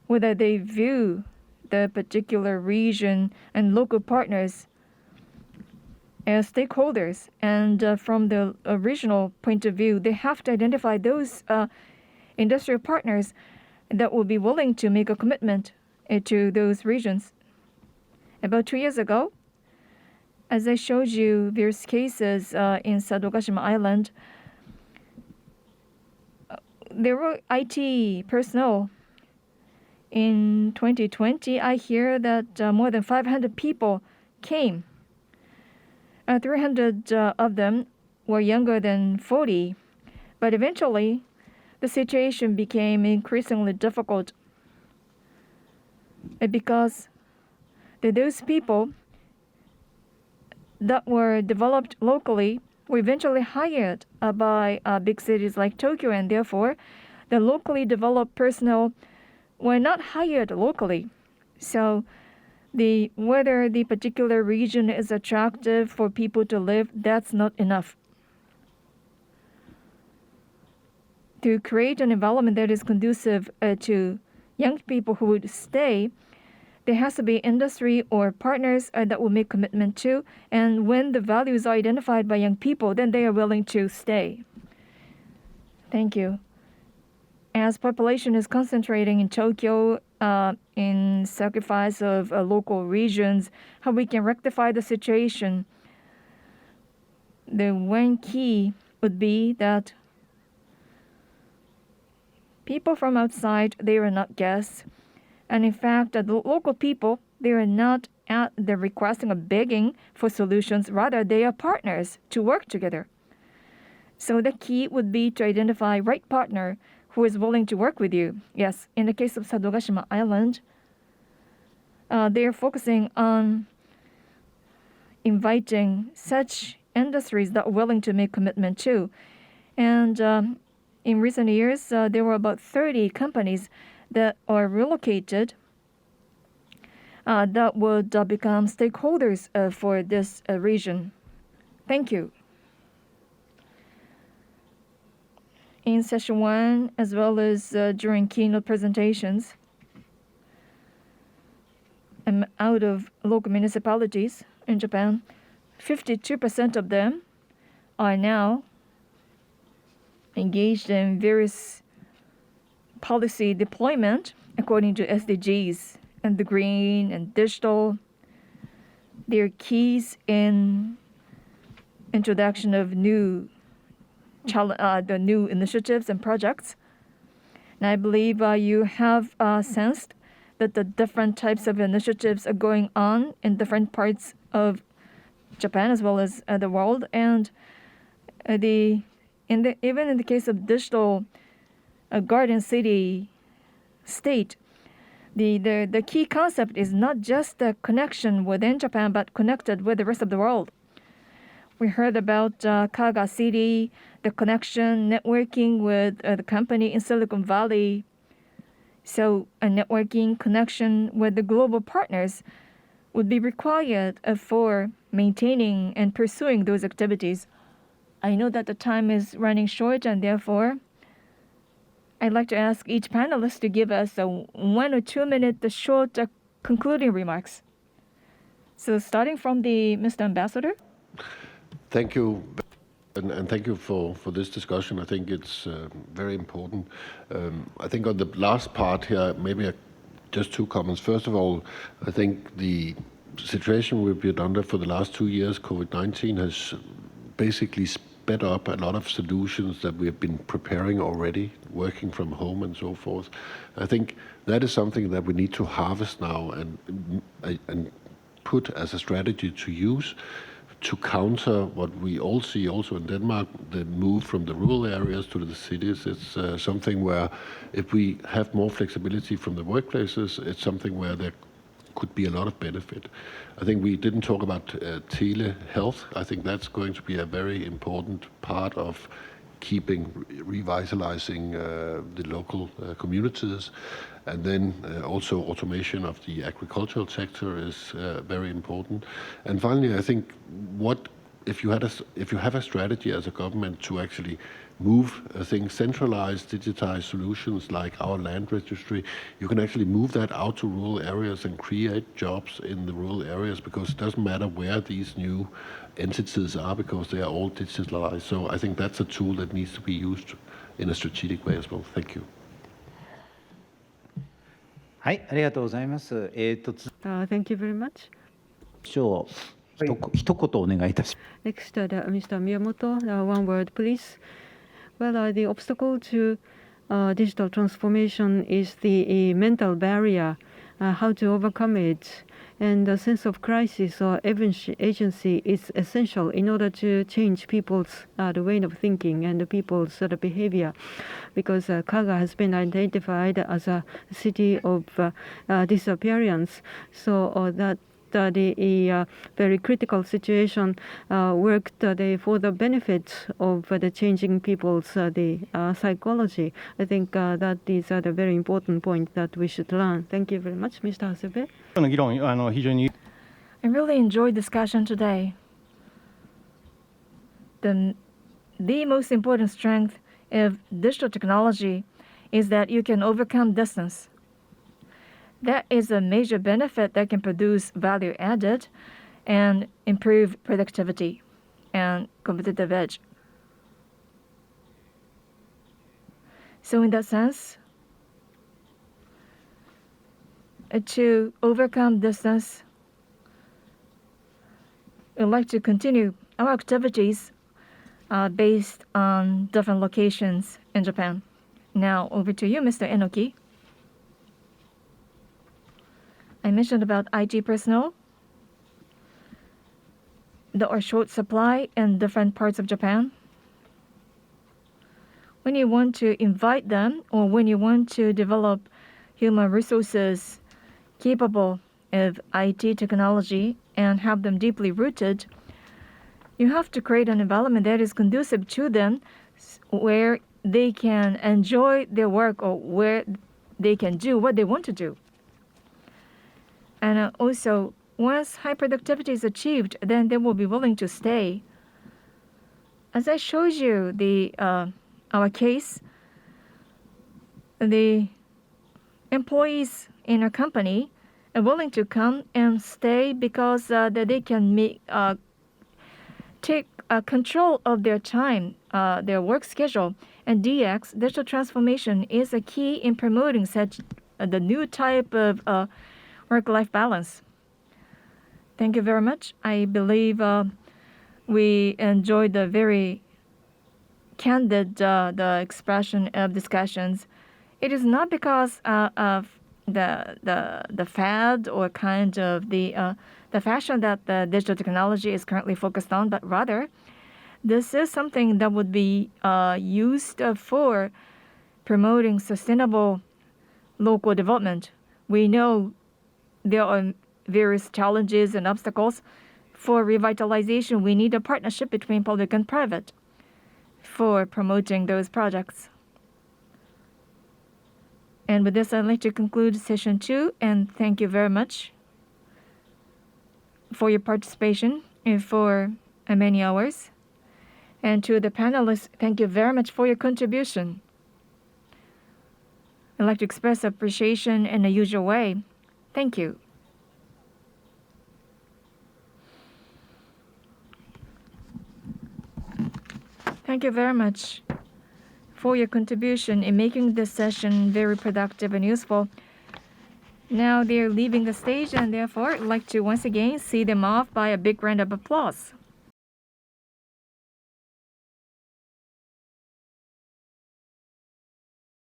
whether they view the particular region and local partners as stakeholders. And from the original point of view, they have to identify those industrial partners that will be willing to make a commitment to those regions. About 2 years ago, as I showed you various cases in Sadogashima Island, there were IT personnel. In 2020, I hear that more than 500 people came. 300 of them were younger than 40. But eventually, the situation became increasingly difficult because those people that were developed locally were eventually hired by big cities like Tokyo, and therefore the locally developed personnel were not hired locally. So whether the particular region is attractive for people to live, that's not enough. To create an environment that is conducive to young people who would stay, there has to be industry or partners that will make commitment to, and when the values are identified by young people, then they are willing to stay. Thank you. As population is concentrating in Tokyo, in sacrifice of local regions, how we can rectify the situation? The one key would be that people from outside, they are not guests. And in fact, the local people, they are not at the requesting or begging for solutions. Rather, they are partners to work together. So the key would be to identify right partner who is willing to work with you. Yes, in the case of Sadogashima Island, they are focusing on inviting such industries that are willing to make commitment to. And in recent years, there were about 30 companies that are relocated that would become stakeholders for this region. Thank you. In session 1, as well as during keynote presentations, out of local municipalities in Japan, 52% of them are now engaged in various policy deployment according to SDGs and the green and digital. Their keys in introduction of the new initiatives and projects. And I believe you have sensed that the different types of initiatives are going on in different parts of Japan as well as the world. And even in the case of digital garden city state, the key concept is not just the connection within Japan, but connected with the rest of the world. We heard about Kaga City, the connection, networking with the company in Silicon Valley. So a networking connection with the global partners would be required for maintaining and pursuing those activities. I know that the time is running short, and therefore I'd like to ask each panelist to give us a 1 or 2 minute short concluding remarks. So starting from the Mr. Ambassador. Thank you. And thank you for this discussion. I think it's very important. I think on the last part here, maybe just two comments. First of all, I think the situation we've been under for the last 2 years, COVID-19, has basically sped up a lot of solutions that we have been preparing already, working from home and so forth. I think that is something that we need to harvest now and put as a strategy to use to counter what we all see also in Denmark, the move from the rural areas to the cities. It's something where if we have more flexibility from the workplaces, it's something where there could be a lot of benefit. I think we didn't talk about telehealth. I think that's going to be a very important part of revitalizing the local communities. And then also automation of the agricultural sector is very important. And finally, I think if you have a strategy as a government to actually move things, centralized, digitized solutions like our land registry, you can actually move that out to rural areas and create jobs in the rural areas, because it doesn't matter where these new entities are, because they are all digitalized. So I think that's a tool that needs to be used in a strategic way as well. Thank you. はい、ありがとうございます。Thank you very much. 一言お願いいたします。Next, Mr. Miyamoto, one word, please. Well, the obstacle to digital transformation is the mental barrier, how to overcome it. And the sense of crisis or agency is essential in order to change people's the way of thinking and the people's behavior. Because Kaga has been identified as a city of disappearance. So that the very critical situation worked for the benefit of the changing people's psychology. I think that these are the very important point that we should learn. Thank you very much, Mr. Hasebe. I really enjoyed discussion today. The most important strength of digital technology is that you can overcome distance. That is a major benefit that can produce value added and improve productivity and competitive edge. So in that sense, to overcome distance, we'd like to continue our activities based on different locations in Japan. Now over to you, Mr. Enoki. I mentioned about IT personnel that are short supply in different parts of Japan. When you want to invite them, or when you want to develop human resources capable of IT technology and have them deeply rooted, you have to create an environment that is conducive to them, where they can enjoy their work or where they can do what they want to do. And also, once high productivity is achieved, then they will be willing to stay. As I showed you our case, the employees in a company are willing to come and stay because that they can take control of their time, their work schedule. And DX, digital transformation, is a key in promoting such the new type of work-life balance. Thank you very much. I believe we enjoyed the very candid the expression of discussions. It is not because of the fad or kind of the fashion that the digital technology is currently focused on, but rather this is something that would be used for promoting sustainable local development. We know there are various challenges and obstacles. For revitalization, we need a partnership between public and private for promoting those projects. And with this, I'd like to conclude session 2, and thank you very much for your participation for many hours. And to the panelists, thank you very much for your contribution. I'd like to express appreciation in the usual way. Thank you. Thank you very much for your contribution in making this session very productive and useful. Now they're leaving the stage, and therefore I'd like to once again see them off by a big round of applause.